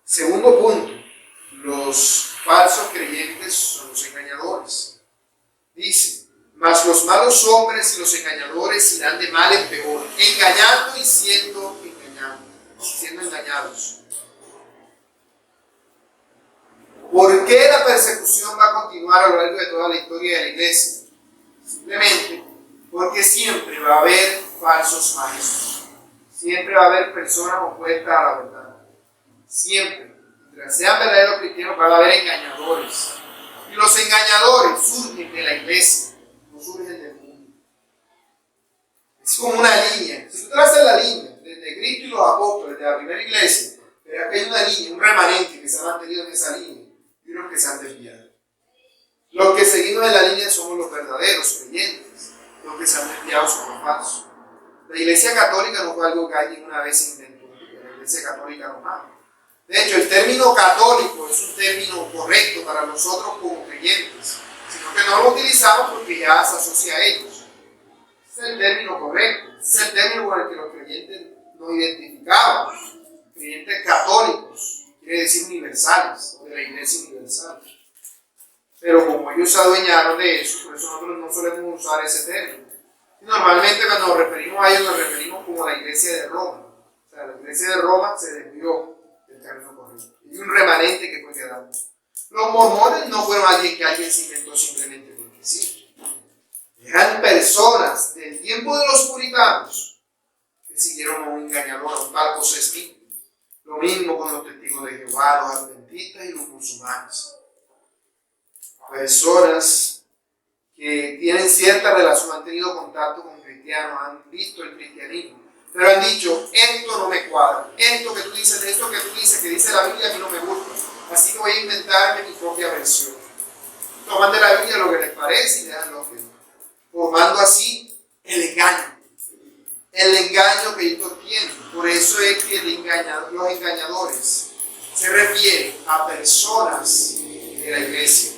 Segundo punto, los falsos creyentes son los engañadores. Dice, mas los malos hombres y los engañadores irán de mal en peor, engañando y siendo engañados. ¿Por qué la persecución va a continuar a lo largo de toda la historia de la iglesia? Simplemente porque siempre va a haber falsos maestros. Siempre va a haber personas opuestas a la verdad. Siempre. Mientras sean verdaderos cristianos, va a haber engañadores. Y los engañadores surgen de la iglesia, no surgen del mundo. Es como una línea. Si tú traces la línea desde Cristo y los apóstoles, de la primera iglesia, verás que hay una línea, un remanente que se ha mantenido en esa línea. Y unos que se han desviado. Los que seguimos en la línea somos los verdaderos creyentes. Los que se han desviado son los falsos. La iglesia católica no fue algo que alguien una vez inventó. La iglesia católica romana. De hecho, el término católico es un término correcto para nosotros como creyentes, sino que no lo utilizamos porque ya se asocia a ellos. Ese es el término correcto. Ese es el término con el que los creyentes nos identificaban. Creyentes católicos. Quiere decir universales, o de la iglesia universal. Pero como ellos se adueñaron de eso, por eso nosotros no solemos usar ese término. Y normalmente cuando nos referimos a ellos, nos referimos como la iglesia de Roma. O sea, la iglesia de Roma se desvió del camino correcto. Y un remanente que fue quedando. Los mormones no fueron alguien que alguien se inventó simplemente porque sí. Eran personas del tiempo de los puritanos que siguieron a un engañador, a un tal José Smith. Lo mismo con los testigos de Jehová, los adventistas y los musulmanes. Personas que tienen cierta relación, han tenido contacto con cristianos, han visto el cristianismo, pero han dicho, esto no me cuadra, esto que tú dices, que dice la Biblia, a mí no me gusta, así que voy a inventarme mi propia versión. Toman de la Biblia lo que les parece y dejan lo que no, formando así el engaño que ellos tienen. Por eso es que los engañadores se refieren a personas de la iglesia,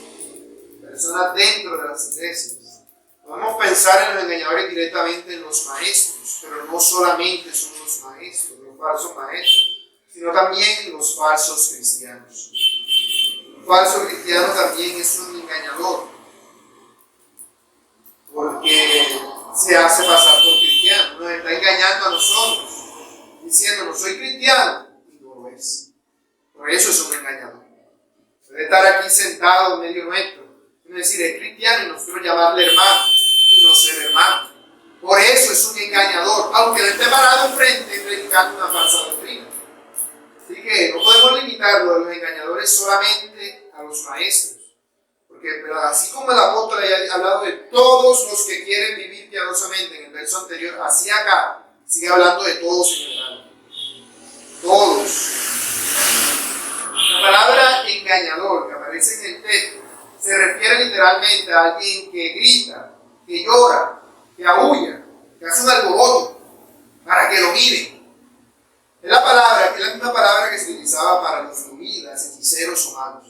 personas dentro de las iglesias. Podemos pensar en los engañadores directamente en los maestros, pero no solamente son los maestros, los falsos maestros, sino también los falsos cristianos. Un falso cristiano también es un engañador, porque se hace pasar por cristiano, nos está engañando a nosotros, diciendo no soy cristiano, y no lo es. Por eso es un engañador. Puede estar aquí sentado en medio nuestro, y decir es cristiano y nosotros llamarle hermano, y no ser hermano. Por eso es un engañador, aunque no esté parado enfrente predicando una falsa doctrina. Así que no podemos limitarlo a los engañadores solamente a los maestros. Porque así como el apóstol haya hablado de todos los que quieren vivir piadosamente en el verso anterior, así acá sigue hablando de todos en general. Todos. La palabra engañador que aparece en el texto se refiere literalmente a alguien que grita, que llora, que aúlla, que hace un alboroto para que lo miren. Es la misma palabra que se utilizaba para los druidas, hechiceros o magos.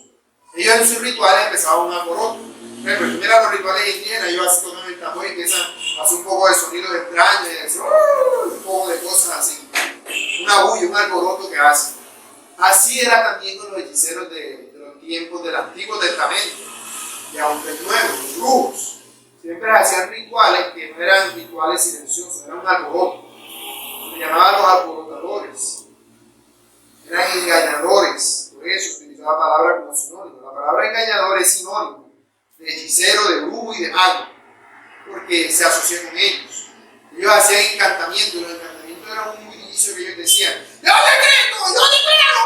Ellos en sus rituales empezaban un alboroto. Por ejemplo, mira los rituales indígenas, ellos así toman el tambor y empiezan a hacer un poco de sonidos extraños y decir, un poco de cosas así. una bulla, un alboroto que hacen. Así era también con los hechiceros de los tiempos del Antiguo Testamento y aún del Nuevo, los brujos. Siempre hacían rituales que no eran rituales silenciosos, eran un alboroto. Se llamaban los alborotadores. Eran engañadores, por eso utilizaba la palabra como sinónimo. La palabra engañador es sinónimo de hechicero, de brujo y de mago, porque se asocia con ellos. Ellos hacían encantamientos, y los encantamientos eran un bullicio que ellos decían: yo decreto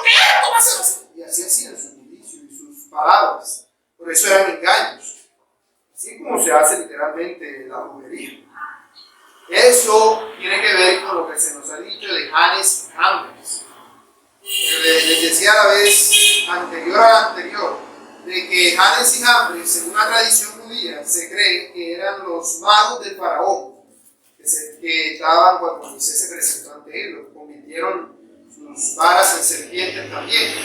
que esto va a ser así. Y así hacían sus bulicios y sus palabras. Por eso eran engaños. Así como se hace literalmente la brujería. Eso tiene que ver con lo que se nos ha dicho de Janes y Jambres. Les decía a la vez anterior a la anterior, de que Janes y Jambres, según la tradición judía, se cree que eran los magos del faraón, que estaban cuando Moisés se presentó ante él, los convirtieron sus varas en serpientes también.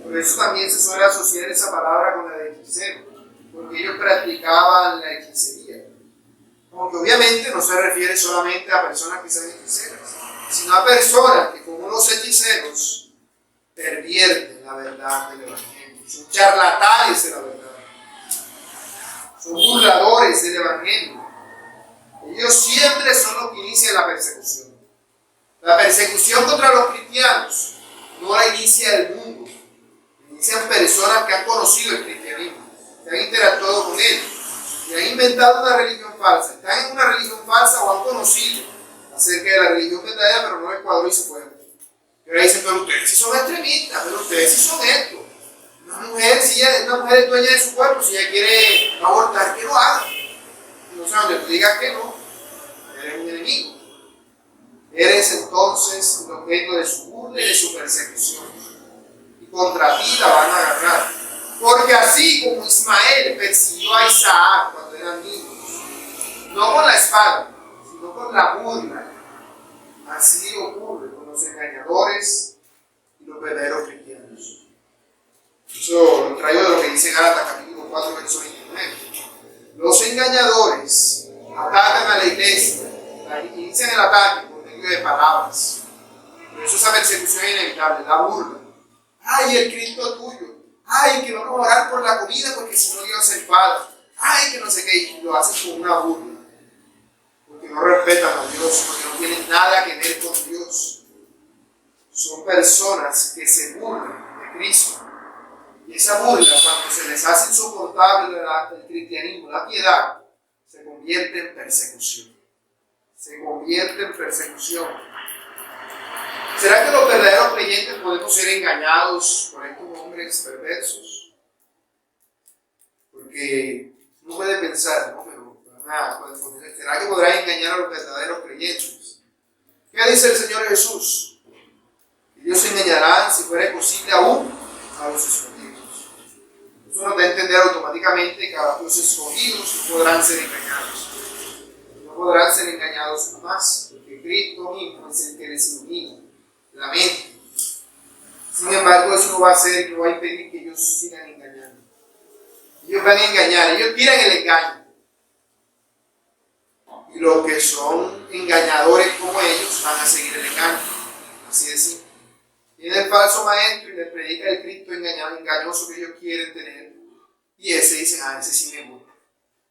Por eso también se suele asociar esa palabra con la de hechicero, porque ellos practicaban la hechicería. Aunque obviamente no se refiere solamente a personas que sean hechiceras, sino a personas que, como los hechiceros, pervierten la verdad del Evangelio. Son charlatanes de la verdad. Son burladores del Evangelio. Ellos siempre son los que inician la persecución. La persecución contra los cristianos no la inicia el mundo. La inician personas que han conocido el cristianismo, que han interactuado con él, que han inventado una religión falsa. Están en una religión falsa o han conocido acerca de la religión verdadera, pero no les cuadró y se fueron. Y ahora dicen: pero ustedes sí son extremistas, pero ustedes sí son esto. Una mujer, si ella, una mujer es dueña de su cuerpo, si ella quiere abortar, que lo haga. Entonces, donde tú digas que no, eres un enemigo. Eres entonces el objeto de su burla y de su persecución. Y contra ti la van a agarrar. Porque así como Ismael persiguió a Isaac cuando eran niños, no con la espada, sino con la burla, así ocurre con los engañadores y los verdaderos cristianos. Eso lo traigo de lo que dice Gálatas capítulo 4, verso 29. Los engañadores atacan a la iglesia, inician el ataque por medio de palabras. Por eso esa persecución es inevitable, la burla. ¡Ay, el Cristo tuyo! ¡Ay, que vamos a orar por la comida porque si no Dios se enfada! ¡Ay, que no sé qué! Y lo hacen con una burla. Porque no respetan a Dios, porque no tienen nada que ver con Dios. Son personas que se burlan de Cristo. Y esa burla, cuando se les hace insoportable el cristianismo, la piedad, se convierte en persecución. Se convierte en persecución. ¿Será que los verdaderos creyentes podemos ser engañados por estos hombres perversos? Porque uno puede pensar, ¿no? Pero ¿será que podrán engañar a los verdaderos creyentes? ¿Qué dice el Señor Jesús? Que Dios engañará, si fuera posible, aún a los escogidos. Eso nos da a entender automáticamente que a los escogidos podrán ser engañados. No podrán ser engañados jamás, porque Cristo mismo es el que les ilumina la mente. Sin embargo, eso no va a hacer, no va a impedir que ellos sigan engañando. Ellos van a engañar, ellos tiran el engaño. Y los que son engañadores como ellos van a seguir el engaño. Así de simple. Viene el falso maestro y les predica el Cristo engañoso que ellos quieren tener. Y ese dice: ese sí me gusta.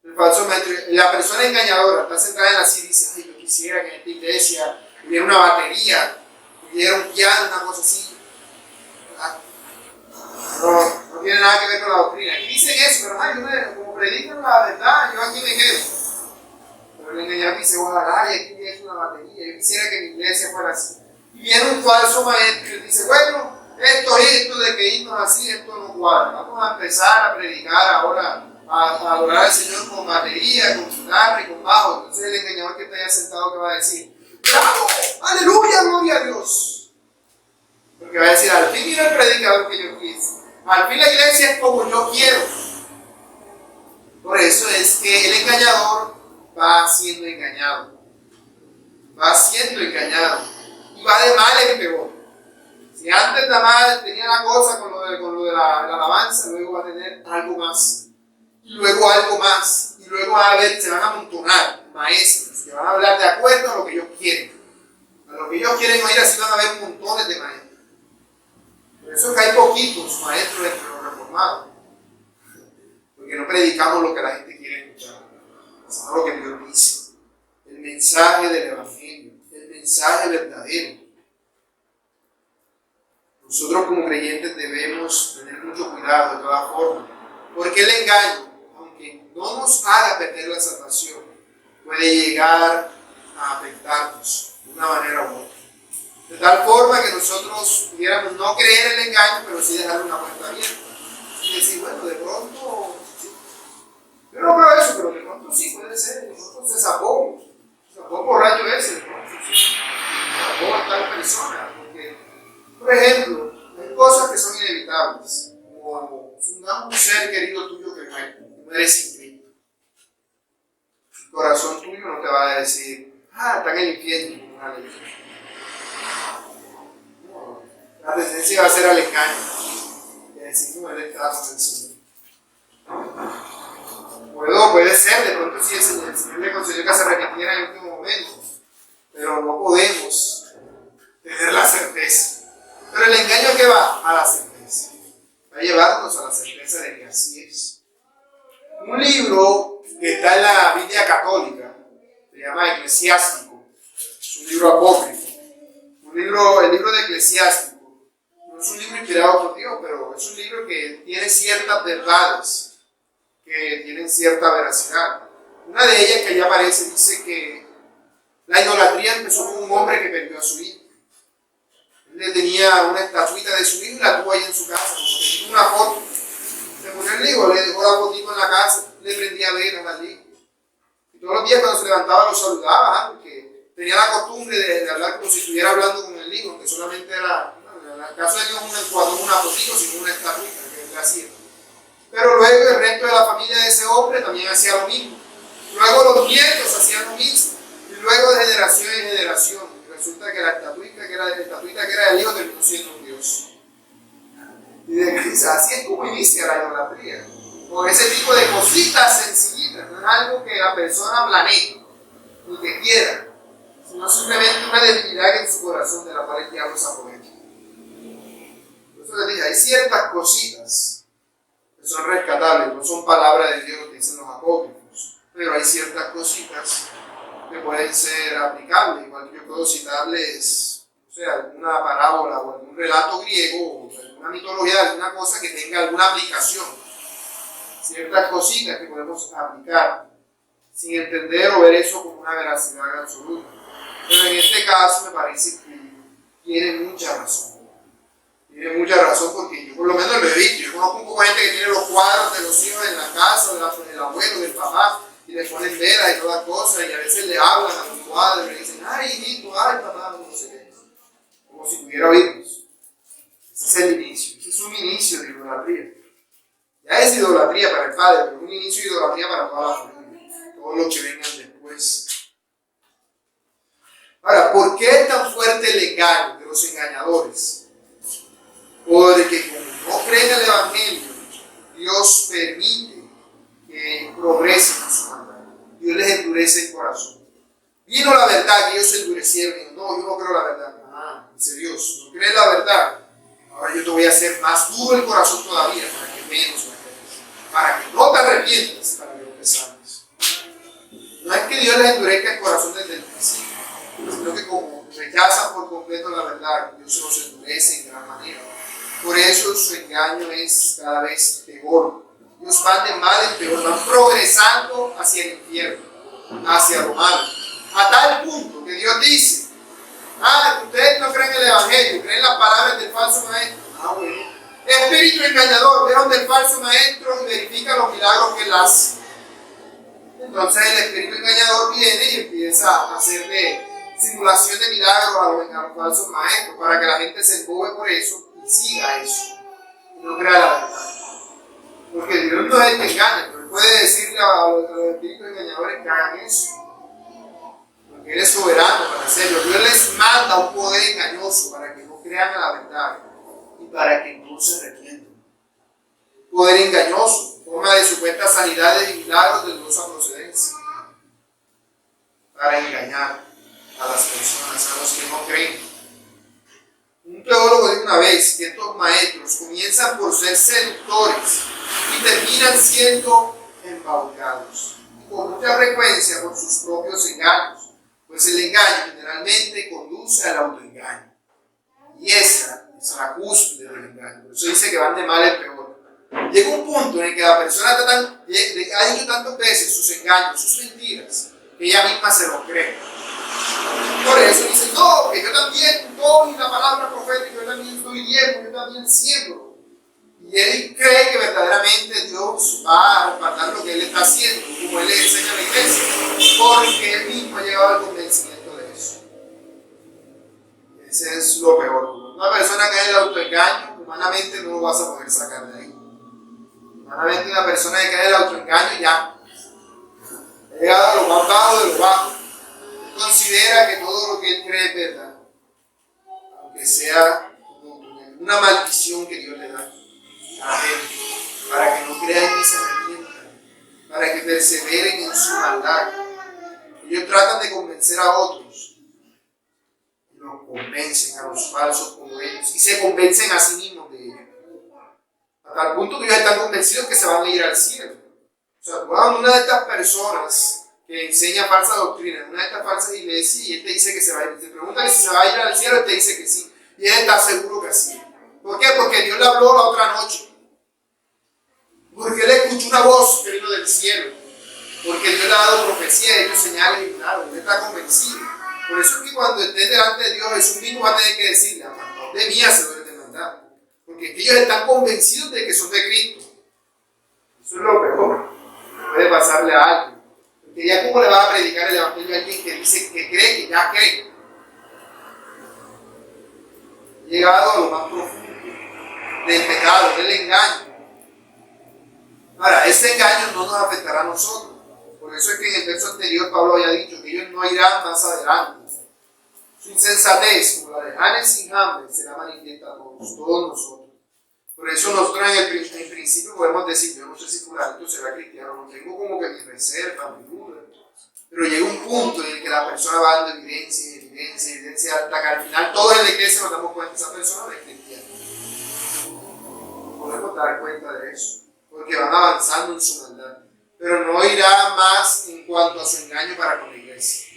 El falso maestro, la persona engañadora está sentada en la silla y dice: ay, yo quisiera que en esta iglesia hubiera una batería, hubiera un piano, una cosa así. No tiene nada que ver con la doctrina. Y dicen eso, pero como predican la verdad, yo aquí me quedo. Pero el engañador dice: ojalá y aquí hubiera una batería, yo quisiera que mi iglesia fuera así. Y viene un falso maestro y dice: bueno, esto de que irnos así, esto no cuadra. Vamos a empezar a predicar ahora, a adorar al Señor con batería, con guitarra y con bajo. Entonces el engañador que está allá sentado, que va a decir: ¡bravo! ¡Aleluya! ¡Gloria a Dios! Porque va a decir: al fin vino el predicador que yo quise. Al fin la iglesia es como yo quiero. Por eso es que el engañador va siendo engañado. Va siendo engañado. Y va de mal en peor. Si antes nada más tenía la cosa con lo de la alabanza, luego va a tener algo más. Y luego algo más. Y luego se van a amontonar maestros que van a hablar de acuerdo a lo que ellos quieren. A lo que ellos quieren oír, así van a haber montones de maestros. Por eso es que hay poquitos maestros entre los reformados. Porque no predicamos lo que la gente quiere escuchar, sino lo que Dios dice. El mensaje del Evangelio, el mensaje verdadero. Nosotros como creyentes debemos tener mucho cuidado de todas formas, porque el engaño, aunque no nos haga perder la salvación, puede llegar a afectarnos de una manera u otra. De tal forma que nosotros pudiéramos no creer en el engaño, pero sí dejar una puerta abierta. Y decir, bueno, de pronto, sí. Yo no creo eso, pero de pronto sí puede ser. De pronto se zapó borracho ese, de pronto sí. Zapó a tal persona. Porque, por ejemplo, hay cosas que son inevitables. Como un ser querido tuyo que muere sin Cristo. El corazón tuyo no te va a decir, está en el infierno, como una ley. La tendencia va a ser al engaño. Y decir, no, él está con el Señor. Puede ser, de pronto si el Señor le concedió que se arrepintiera en el último momento, pero no podemos tener la certeza. Pero el engaño, ¿qué va? A la certeza. Va a llevarnos a la certeza de que así es. Un libro que está en la Biblia católica se llama Eclesiástico. Es un libro apócrifo. El libro de Eclesiástico. No es un libro inspirado por Dios, pero es un libro que tiene ciertas verdades que tienen cierta veracidad. Una de ellas que allá aparece dice que la idolatría empezó con un hombre que perdió a su hijo. Él tenía una estatuita de su hijo y la tuvo ahí en su casa. Tuvo una foto. Se murió el hijo, le dejó la fotito en la casa, le prendía velas al hijo. Y todos los días cuando se levantaba lo saludaba, porque tenía la costumbre de hablar como si estuviera hablando con el hijo, que solamente era, en el caso de ellos no una fotito, sino una estatuita que él hacía. Pero luego el resto de la familia de ese hombre también hacía lo mismo. Luego los nietos hacían lo mismo. Y luego de generación en generación, resulta que la estatuita que era del hijo terminó siendo un dios. Y así es como inicia la idolatría. Con ese tipo de cositas sencillitas. No es algo que la persona planee, ni que quiera, sino simplemente una debilidad en su corazón de la cual el diablo se aprovecha. Por eso les dije, hay ciertas cositas que son rescatables, no son palabras de Dios que dicen los apócrifos, pero hay ciertas cositas que pueden ser aplicables. Igual que yo puedo citarles, alguna parábola o algún relato griego o alguna mitología, alguna cosa que tenga alguna aplicación. Ciertas cositas que podemos aplicar sin entender o ver eso como una veracidad absoluta. Pero en este caso me parece que tiene mucha razón. Tiene mucha razón porque yo por lo menos lo he visto. Yo conozco un poco de gente que tiene los cuadros de los hijos en la casa, del abuelo, del papá, y le ponen velas y todas cosas, y a veces le hablan a los cuadros y le dicen, ay hijito, ay papá, no sé qué. Como si pudiera oírnos. Ese es el inicio, ese es un inicio de idolatría. Ya es idolatría para el padre, pero es un inicio de idolatría para toda la familia, todos los que vengan después. Ahora, ¿por qué es tan fuerte el engaño de los engañadores? Porque como no creen en el Evangelio, Dios permite que progresen en su maldad. Dios les endurece el corazón. Vino la verdad que ellos se endurecieron. Y no, yo no creo la verdad. Dice Dios, ¿no crees la verdad? Ahora yo te voy a hacer más duro el corazón todavía para que menos me creas. Para que no te arrepientas, para que no te salves. No es que Dios les endurezca el corazón desde el principio, sino que como rechazan por completo la verdad, Dios se los endurece en gran manera. Por eso su engaño es cada vez peor. Ellos van de mal en peor, van progresando hacia el infierno, hacia lo malo. A tal punto que Dios dice, ustedes no creen en el Evangelio, creen las palabras del falso maestro. Bueno. Espíritu engañador, vean del falso maestro y verifica los milagros que él hace. Entonces el espíritu engañador viene y empieza a hacerle simulación de milagros a los falsos maestros para que la gente se embobe por eso y siga eso y no crea la verdad. Porque Dios no es el que engaña, pero Él puede decirle a los espíritus engañadores que hagan eso. Porque Él es soberano para hacerlo. Dios les manda un poder engañoso para que no crean a la verdad y para que no se arrepientan. Un poder engañoso, forma de supuestas sanidades y milagros de dudosa procedencia. Para engañar. a las personas, a los que no creen. Un teólogo dijo una vez que estos maestros comienzan por ser seductores y terminan siendo embaucados, y con mucha frecuencia por sus propios engaños, pues el engaño generalmente conduce al autoengaño, y esa es la cúspide del engaño. Por eso dice que van de mal en peor. Llega un punto en el que la persona ha dicho tantas veces sus engaños, sus mentiras, que ella misma se lo cree. Por eso dice, no, que yo también doy la palabra profética, yo también doy diezmo, yo también siembro. Y él cree que verdaderamente Dios va a respaldar lo que él está haciendo, como él le enseña a la iglesia, porque él mismo ha llegado al convencimiento de eso. Ese es lo peor. Una persona que cae en el autoengaño, humanamente no lo vas a poder sacar de ahí. Humanamente una persona que cae en el autoengaño ya ha llegado a lo más bajo de lo bajo. Considera que todo lo que él cree es verdad, aunque sea una maldición que Dios le da a la gente, para que no crean ni se arrepientan, para que perseveren en su maldad. Ellos tratan de convencer a otros, y los convencen a los falsos como ellos, y se convencen a sí mismos de ellos, hasta el punto que ellos están convencidos que se van a ir al cielo. O sea, cuando una de estas personas que enseña falsa doctrina en una de estas falsas iglesias, y él te dice que se va a ir, te pregunta si se va a ir al cielo, él te dice que sí, y él está seguro que sí. ¿Por qué? Porque Dios le habló la otra noche, porque él escuchó una voz que vino del cielo, porque Dios le ha dado profecía, ellos señales y milagros, él está convencido. Por eso es que cuando estés delante de Dios, Jesús mismo va a tener que decirle, apartaos de mí, hacedores de maldad, porque es que ellos están convencidos de que son de Cristo. Eso es lo peor que puede pasarle a alguien. Que ya cómo le va a predicar el evangelio a alguien que dice que cree, que ya cree. He llegado a lo más profundo del pecado, del engaño. Ahora, este engaño no nos afectará a nosotros. Por eso es que en el verso anterior Pablo había dicho que ellos no irán más adelante. Su insensatez, como la de Janes y Jambres, será manifiesta a todos nosotros. Por eso nosotros en principio podemos decir, yo no sé si fulanito será cristiano, no tengo como que mi reserva, mi duda. Pero llega un punto en el que la persona va dando evidencia, hasta que al final todos en la iglesia nos damos cuenta que esa persona no es cristiana. Podemos dar cuenta de eso, porque van avanzando en su maldad. Pero no irá más en cuanto a su engaño para con la iglesia.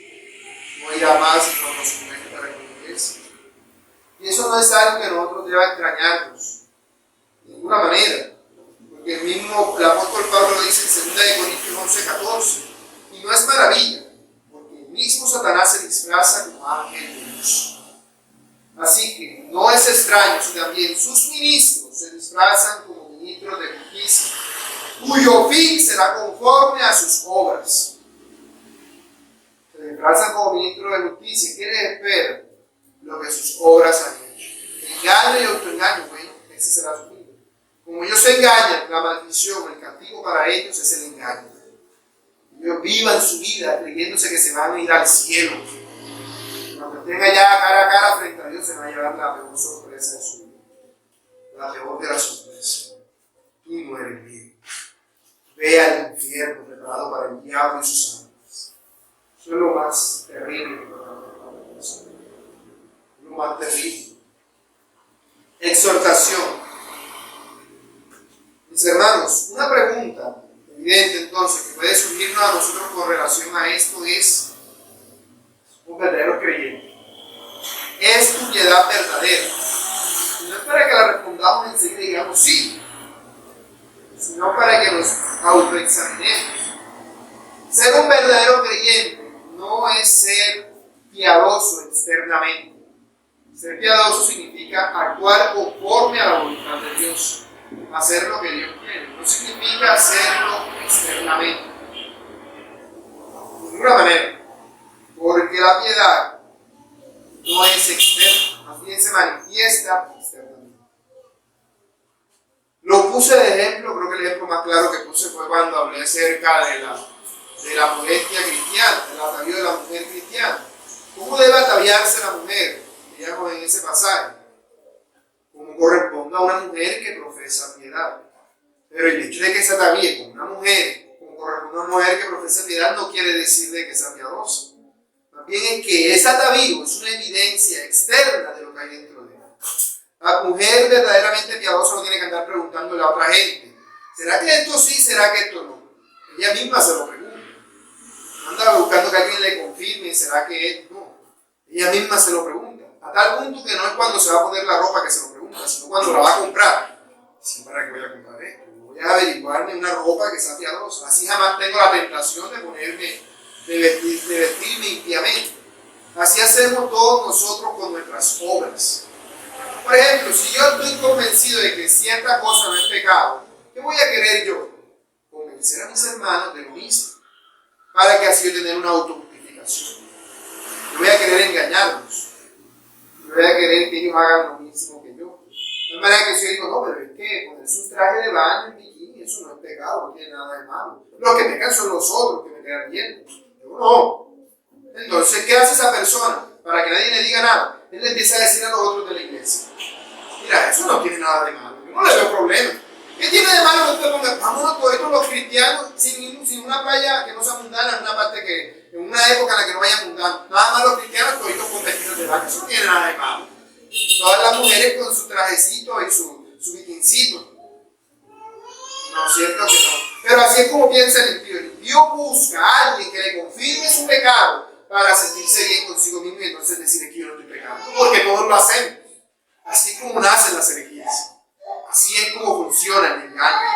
No irá más en cuanto a su engaño para con la iglesia. Y eso no es algo que nosotros deba extrañarnos. De ninguna manera, porque el apóstol Pablo lo dice en 2 Corintios 11:14, y no es maravilla, porque el mismo Satanás se disfraza como ángel de luz. Así que no es extraño si también sus ministros se disfrazan como ministros de justicia, cuyo fin será conforme a sus obras. Se disfrazan como ministros de justicia. ¿Qué les espera? Lo que sus obras han hecho. Engaño y autoengaño, bueno, ese será su fin. Como ellos se engañan, la maldición, el castigo para ellos es el engaño. Ellos vivan su vida creyéndose que se van a ir al cielo. Cuando estén allá cara a cara frente a Dios, se van a llevar la peor sorpresa de su vida. La peor de las sorpresas. Tú no eres mío. Ve al infierno preparado para el diablo y sus ángeles. Eso es lo más terrible que puede pasar. Lo más terrible. Exhortación. Mis hermanos, una pregunta evidente entonces que puede surgirnos a nosotros con relación a esto es: un verdadero creyente, ¿es tu piedad verdadera? Y no es para que la respondamos enseguida y digamos sí, sino para que nos autoexaminemos. Ser un verdadero creyente no es ser piadoso externamente. Ser piadoso significa actuar conforme a la voluntad de Dios, hacer lo que Dios quiere. No significa hacerlo externamente, de ninguna manera, porque la piedad no es externa, más bien se manifiesta externamente. Lo puse de ejemplo, creo que el ejemplo más claro que puse fue cuando hablé acerca de la modestia cristiana, del atavío de la mujer cristiana. ¿Cómo debe ataviarse la mujer? Veíamos en ese pasaje. Como corresponde a una mujer que profesa piedad. Pero el hecho de que se atavíe con una mujer, como corresponde a una mujer que profesa piedad, no quiere decir de que sea piadosa. También es que ese atavío es una evidencia externa de lo que hay dentro de él. La mujer verdaderamente piadosa no tiene que andar preguntándole a otra gente, ¿será que esto sí? ¿Será que esto no? Ella misma se lo pregunta. No anda buscando que alguien le confirme, ¿será que esto no? Ella misma se lo pregunta. A tal punto que no es cuando se va a poner la ropa que se lo pregunta, sino cuando la va a comprar. ¿Sí, para qué voy a comprar esto? Voy a averiguarme una ropa que sea piadosa. Así jamás tengo la tentación de ponerme, de vestirme impíamente. Así hacemos todos nosotros con nuestras obras. Por ejemplo, si yo estoy convencido de que cierta cosa no es pecado, ¿qué voy a querer yo? Convencer a mis hermanos de lo mismo, para que así yo tenga una autojustificación. Yo voy a querer engañarlos. Yo voy a querer que ellos hagan lo mismo que yo. De manera que si yo digo, no, pero es que ponerse un traje de baño en bikini, eso no es pecado, no tiene nada de malo. Los que pecan son los otros, que me quedan bien. Yo no. Entonces, ¿qué hace esa persona? Para que nadie le diga nada. Él le empieza a decir a los otros de la iglesia, mira, eso no tiene nada de malo, yo no le veo problema. ¿Qué tiene de malo que usted ponga? Vámonos todos los cristianos sin una playa que no sea mundana, en una parte que, en una época en la que no vaya mundana. Nada más los cristianos todos con vestidos de baño, eso no tiene nada de malo. Todas las mujeres con su trajecito y su bikincito. No, cierto que no. Pero así es como piensa el impío. El impío busca a alguien que le confirme su pecado para sentirse bien consigo mismo y entonces decir que yo no estoy pecando. Porque todos lo hacemos. Así es como nacen las herejías. Así es como funciona el engaño.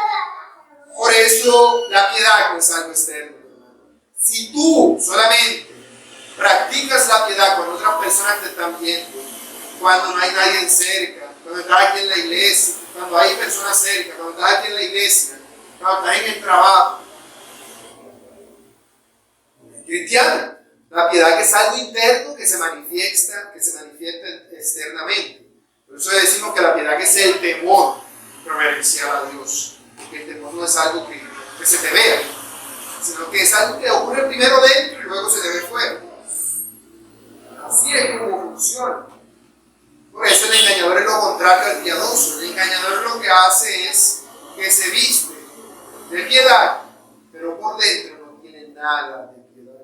Por eso la piedad no es algo externo. Si tú solamente practicas la piedad cuando otras personas te están viendo, cuando no hay nadie cerca, cuando estás aquí en la iglesia, cuando hay personas cerca, cuando estás aquí en la iglesia, cuando estás en el trabajo, cristiano. La piedad que es algo interno que se manifiesta externamente. Por eso decimos que la piedad que es el temor reverencial a Dios. Porque el temor no es algo que se te vea, sino que es algo que ocurre primero dentro y luego se te ve fuera. Así es como funciona. Por eso el engañador es lo contrario al piadoso. El engañador lo que hace es que se viste de piedad, pero por dentro no tiene nada de piedad.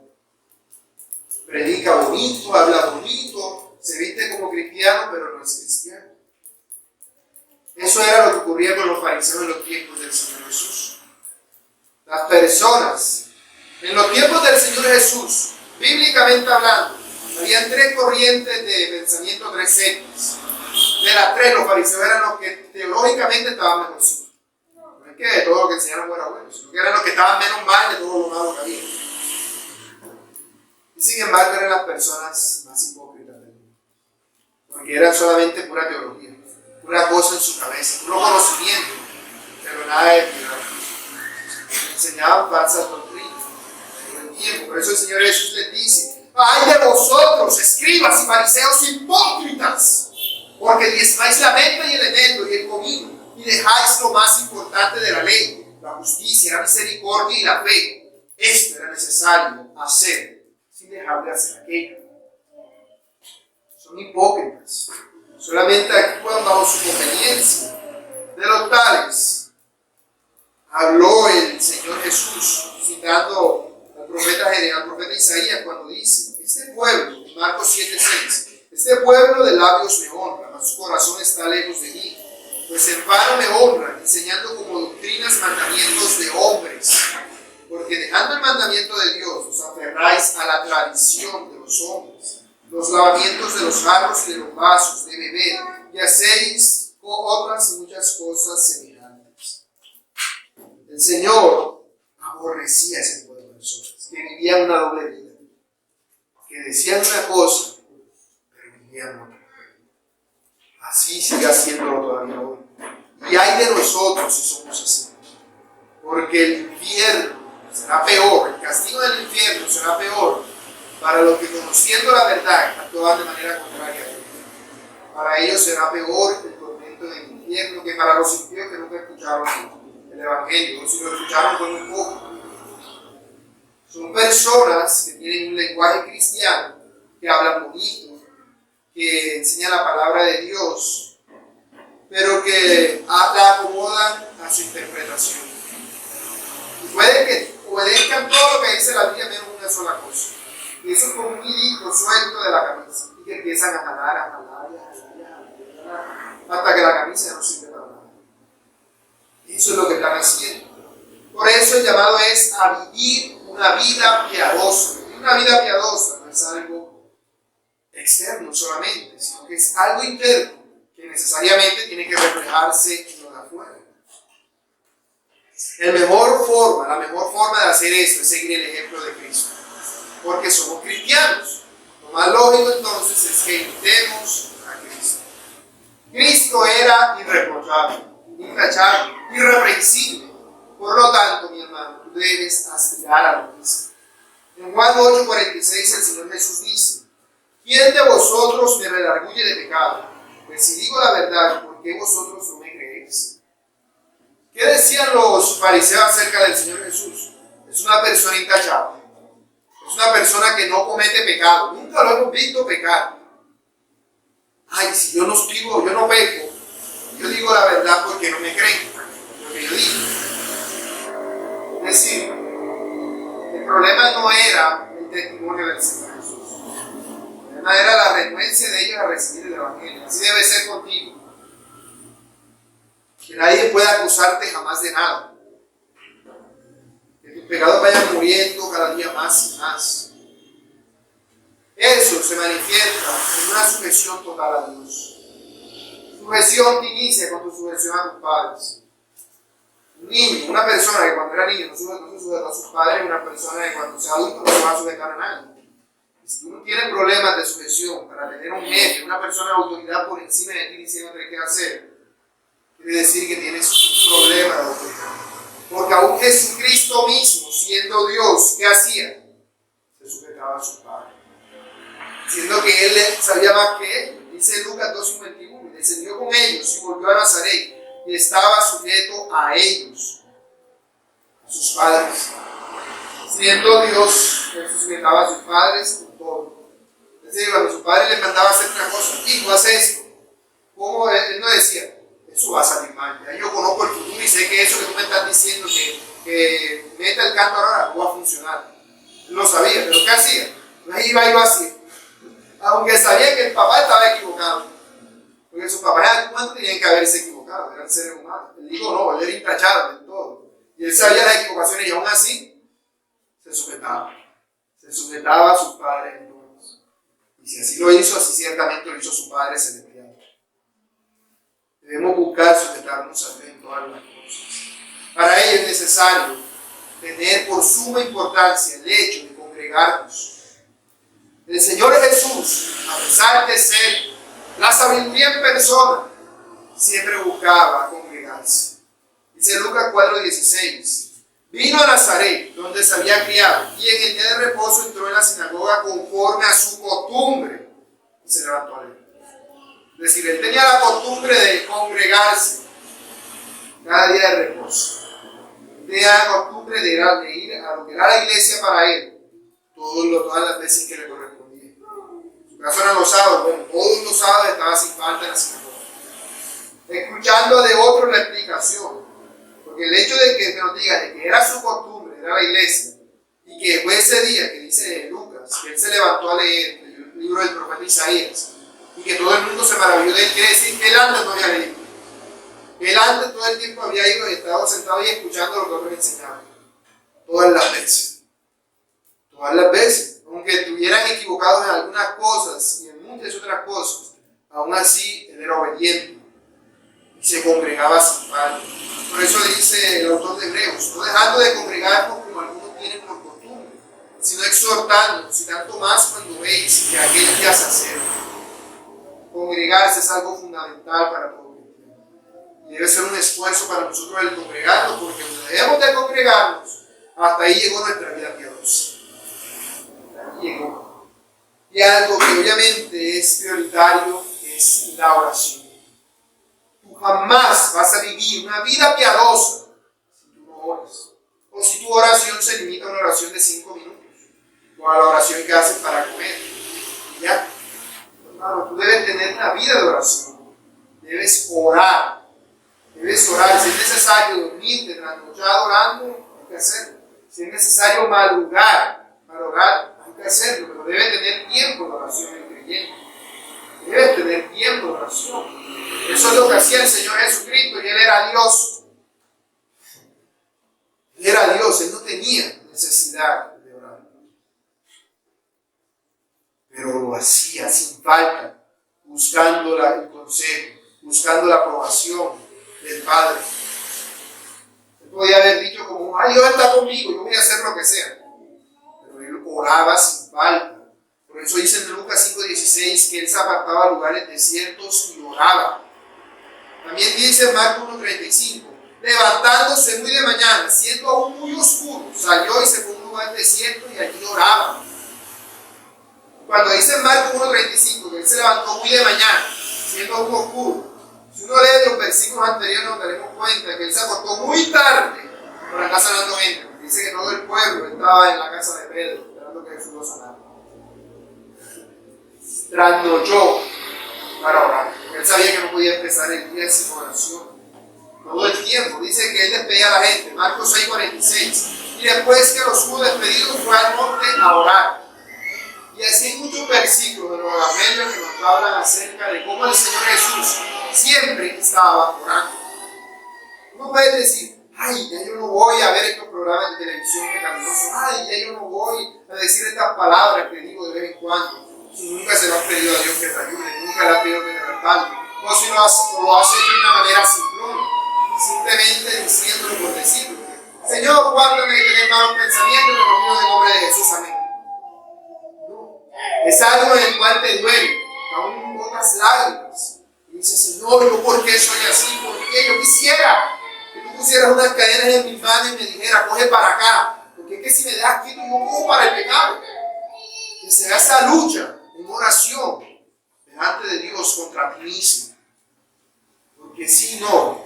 Predica bonito, habla bonito, se viste como cristiano, pero no es cristiano. Eso era lo que ocurría con los fariseos en los tiempos del Señor Jesús. Las personas, en los tiempos del Señor Jesús, bíblicamente hablando, habían tres corrientes de pensamiento, tres sectas. De las tres, los fariseos eran los que teológicamente estaban mejorcitos. No es que todo lo que enseñaron fuera bueno, sino que eran los que estaban menos mal de todo lo malo que había. Y sin embargo eran las personas más hipócritas del mundo. Porque eran solamente pura teología, pura cosa en su cabeza, puro conocimiento, pero nada de piedad. Enseñaban falsas doctrinas todo el tiempo. Por eso el Señor Jesús les dice, ¡ay de vosotros, escribas y fariseos hipócritas! Porque diezmáis la menta y el eneldo y el comino, y dejáis lo más importante de la ley, la justicia, la misericordia y la fe. Esto era necesario hacer, sin dejar de hacer aquello. Son hipócritas. Solamente actúan bajo su conveniencia. De los tales habló el Señor Jesús, citando al profeta Isaías, cuando dice, este pueblo, en Marcos 7:6, este pueblo de labios me honra, mas su corazón está lejos de mí. Pues en vano me honran, enseñando como doctrinas mandamientos de hombres. Porque dejando el mandamiento de Dios, os aferráis a la tradición de los hombres, los lavamientos de los jarros y de los vasos de beber, y hacéis otras muchas cosas semejantes. El Señor aborrecía a ese tipo de personas, que vivían una doble vida, que decían una cosa, pero vivían otra. Así sigue haciéndolo todavía hoy. Y hay de nosotros si somos así, porque el infierno será peor, el castigo del infierno será peor para los que, conociendo la verdad, actúan de manera contraria a Dios. Para ellos será peor el tormento del infierno que para los impíos que nunca escucharon el Evangelio, o si lo escucharon fue muy poco. Son personas que tienen un lenguaje cristiano, que hablan bonito, que enseñan la palabra de Dios, pero que la acomodan a su interpretación. Y puede que obedezcan todo lo que dice la Biblia menos una sola cosa. Y eso es como un hilito suelto de la camisa. Y que empiezan a jalar, hasta que la camisa ya no sirve para nada. Eso es lo que están haciendo. Por eso el llamado es a vivir una vida piadosa. Y una vida piadosa no es algo externo solamente, sino que es algo interno que necesariamente tiene que reflejarse en lo de afuera. La mejor forma de hacer esto es seguir el ejemplo de Cristo, porque somos cristianos. Lo más lógico entonces es que imitemos a Cristo. Cristo era irreprochable, intachable, irreprensible. Por lo tanto, mi hermano, tú debes aspirar a lo mismo. En Juan 8:46 el Señor Jesús dice: ¿quién de vosotros me redarguye de pecado? Pues si digo la verdad, ¿por qué vosotros no me creéis? ¿Qué decían los fariseos acerca del Señor Jesús? Es una persona intachable. Es una persona que no comete pecado. Nunca lo hemos visto pecar. Ay, si yo no peco, yo digo la verdad porque no me creen lo que yo digo. Es decir, el problema no era el testimonio del Señor Jesús. El problema era la renuencia de ellos a recibir el Evangelio. Así debe ser contigo. Que nadie pueda acusarte jamás de nada. Que tus pecados vayan muriendo cada día más y más. Eso se manifiesta en una sujeción total a Dios. Sujeción que inicia con tu sujeción a tus padres. Un niño, una persona que cuando era niño no se sujetó a sus padres, una persona que cuando sea adulto no se va a sujetar a nadie. Y si tú no tienes problemas de sujeción para tener un jefe, una persona de autoridad por encima de ti diciéndote qué hacer, quiere decir que tienes un problema de autoridad. Porque aún Jesucristo mismo, siendo Dios, ¿qué hacía? Se sujetaba a sus padres. Siendo que Él sabía más que ellos. Dice Lucas 2:51, y descendió con ellos y volvió a Nazaret y estaba sujeto a ellos, a sus padres. Siendo Dios, Él se sujetaba a sus padres con todo. Es decir, cuando su padre le mandaba a hacer una cosa, hijo, haz esto. ¿Cómo? Él no decía, eso va a salir mal. Ya yo conozco el futuro y sé que eso que tú me estás diciendo, que meta el canto ahora, no va a funcionar. Él lo sabía, pero ¿qué hacía? Pues iba y lo hacía. Aunque sabía que el papá estaba equivocado. Porque sus papás en algún momento tenían que haberse equivocado, eran seres humanos. Él dijo no, él era intachable en todo. Y él sabía las equivocaciones y aún así se sujetaba. Se sujetaba a sus padres en todo. Y si así lo hizo, así ciertamente lo hizo su Padre Celestial. Debemos buscar sujetarnos a Dios en todas las cosas. Para ello es necesario tener por suma importancia el hecho de congregarnos. El Señor Jesús, a pesar de ser la sabiduría en persona, siempre buscaba congregarse. Dice Lucas 4:16. Vino a Nazaret, donde se había criado, y en el día de reposo entró en la sinagoga conforme a su costumbre y se levantó a leer. Es decir, él tenía la costumbre de congregarse cada día de reposo. Él tenía la costumbre de ir a lo que era la iglesia para él, todas las veces que le correspondía. En su caso eran los sábados, bueno, todos los sábados estaba sin falta en la sinagoga. Escuchando de otros la explicación. Porque el hecho de que nos diga de que era su costumbre, era la iglesia, y que fue ese día que dice Lucas, que él se levantó a leer el libro del profeta Isaías, y que todo el mundo se maravilló de él, quiere decir que él antes no había leído. Él antes todo el tiempo había ido y estado sentado y escuchando lo que otros enseñaban. Todas las veces. Todas las veces. Aunque estuvieran equivocados en algunas cosas y en muchas otras cosas, aún así él era obediente y se congregaba sin falta. Por eso dice el autor de Hebreos, no dejando de congregarnos como algunos tienen por costumbre, sino exhortándonos, y tanto más cuando veis que aquel día se acerca. Congregarse es algo fundamental para todo cristiano. Y debe ser un esfuerzo para nosotros el congregarnos, porque cuando dejemos de congregarnos, hasta ahí llegó nuestra vida piadosa. Hasta ahí llegó. Y algo que obviamente es prioritario es la oración. Jamás vas a vivir una vida piadosa si tú no oras. O si tu oración se limita a una oración de 5 minutos. O a la oración que haces para comer. Y ya. Hermano, tú debes tener una vida de oración. Debes orar. Debes orar. Si es necesario dormirte trasnochado orando, hay que hacerlo. Si es necesario madrugar para orar, hay que hacerlo, pero debe tener tiempo de oración el creyente. Debe tener tiempo de oración. Eso es lo que hacía el Señor Jesucristo, y Él era Dios. Él era Dios, Él no tenía necesidad de orar. Pero lo hacía sin falta, buscando el consejo, buscando la aprobación del Padre. Él podía haber dicho como, Dios está conmigo, yo voy a hacer lo que sea. Pero Él oraba sin falta. Por eso dice en Lucas 5:16 que Él se apartaba a lugares desiertos y oraba. También dice en Marcos 1:35, levantándose muy de mañana, siendo aún muy oscuro, salió y se fue a un lugar desierto y allí oraba. Cuando dice en Marcos 1:35 que Él se levantó muy de mañana, siendo aún oscuro, si uno lee los versículos anteriores nos daremos cuenta que Él se acostó muy tarde por la casa sanando gente. Dice que todo el pueblo estaba en la casa de Pedro, esperando que Jesús lo sanara. Trasnochó para orar. Él sabía que no podía empezar el día sin oración. Todo el tiempo. Dice que Él despedía a la gente. Marcos 6:46. Y después que los hubo despedido, fue al monte a orar. Y así hay muchos versículos de los evangelios que nos hablan acerca de cómo el Señor Jesús siempre estaba orando. Uno puede decir, ya yo no voy a ver estos programas de televisión pecaminosos. Ya yo no voy a decir estas palabras que digo de vez en cuando. Si nunca se lo has pedido a Dios que te ayude, nunca le has pedido que te respalde. O si lo has hecho de una manera simplona, simplemente diciéndolo por decirlo. Señor, guárdame de tener malos pensamientos, te lo pido en el nombre de Jesús, amén. Es algo en el cual te duele, aún botas lágrimas. Y dices, Señor, ¿yo por qué soy así? ¿Por qué? Yo quisiera que tú pusieras unas cadenas en mis manos y me dijeras, coge para acá. Porque es que si me das quieto, yo cojo para el pecado. Que se haga esa lucha en oración delante de Dios contra ti mismo. Porque si no,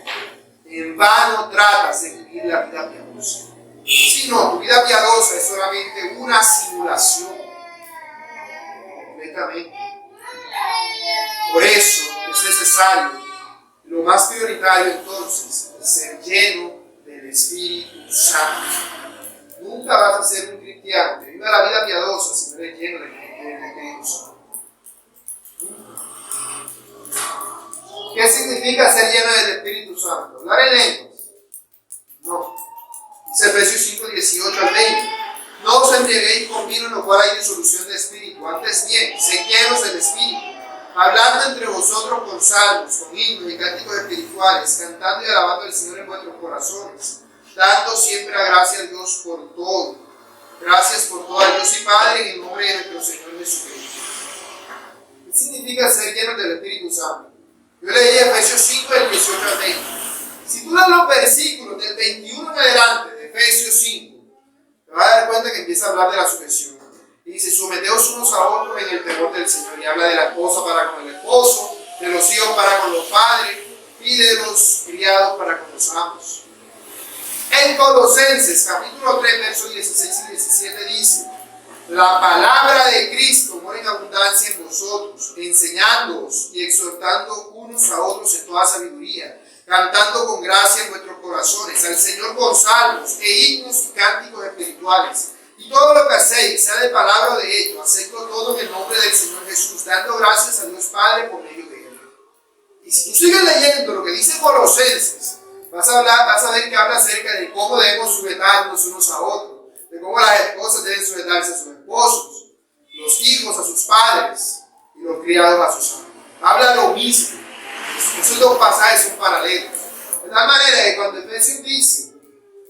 en vano tratas de vivir la vida piadosa. Si no, tu vida piadosa es solamente una simulación. Completamente. Por eso es necesario, lo más prioritario entonces, es ser lleno del Espíritu Santo. Nunca vas a ser un cristiano que viva la vida piadosa si no eres lleno del Espíritu Santo. ¿Qué significa ser lleno del Espíritu Santo? ¿Hablar en lenguas? No. Dice Efesios 5:18-20. No os embriaguéis con vino en lo cual hay disolución de espíritu, antes bien, sed llenos del Espíritu, hablando entre vosotros con salmos, con himnos y cánticos espirituales, cantando y alabando al Señor en vuestros corazones, dando siempre la gracia a Dios por todo. Gracias por todo a Dios y Padre en el nombre de nuestro Señor Jesucristo. ¿Qué significa ser llenos del Espíritu Santo? Yo leí Efesios 5, del 18-20. Si tú lees los versículos del 21 en adelante de Efesios 5, te vas a dar cuenta que empieza a hablar de la sujeción. Y dice, someteos unos a otros en el temor del Señor. Y habla de la esposa para con el esposo, de los hijos para con los padres y de los criados para con los amos. En Colosenses, capítulo 3, versos 16 y 17 dice, la palabra de Cristo mora en abundancia en vosotros, enseñándoos y exhortando unos a otros en toda sabiduría, cantando con gracia en vuestros corazones al Señor con salmos e himnos y cánticos espirituales. Y todo lo que hacéis, sea de palabra o de hecho, hacedlo todo en el nombre del Señor Jesús, dando gracias a Dios Padre por medio de Él. Y si tú sigues leyendo lo que dice Colosenses, vas a ver que habla acerca de cómo debemos sujetarnos unos a otros, de cómo las esposas deben sujetarse a sus esposos, los hijos a sus padres y los criados a sus amos. Habla lo mismo. Esos dos pasajes son paralelos. De tal manera que cuando Efesios dice,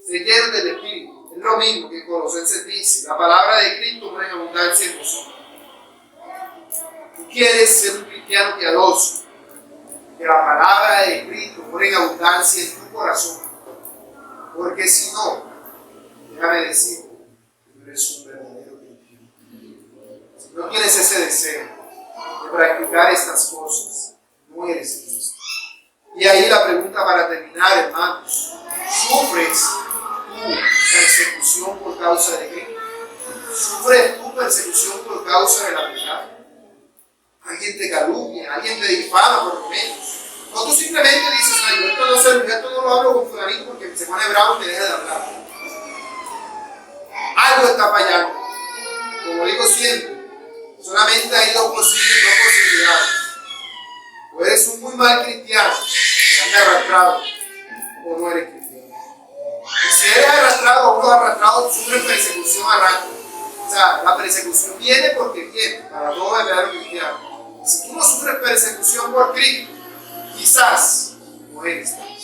se llenan del Espíritu, es lo mismo que Colosenses dice, la palabra de Cristo mora en abundancia en vosotros. Tú quieres ser un cristiano piadoso, que la palabra de Cristo mora en abundancia en tu corazón. Porque si no, déjame decirte, tú eres un verdadero cristiano. Si no tienes ese deseo de practicar estas cosas, no eres Cristo. Y ahí la pregunta para terminar, hermanos, ¿sufres tu persecución por causa de Cristo? ¿Sufres tu persecución por causa de la verdad? Alguien te calumnia, alguien te difama por lo menos. O tú simplemente dices, yo esto no lo hablo con fulanito porque se pone bravo y me deja de hablar. Algo está fallando. como digo siempre, solamente hay dos posibilidades. O eres un muy mal cristiano que anda arrastrado, o no eres cristiano. Y si eres arrastrado o no arrastrado, sufres persecución arrastra. O sea, la persecución viene porque viene, para todo verdadero cristiano. Si tú no sufres persecución por Cristo, quizás no eres cristiano.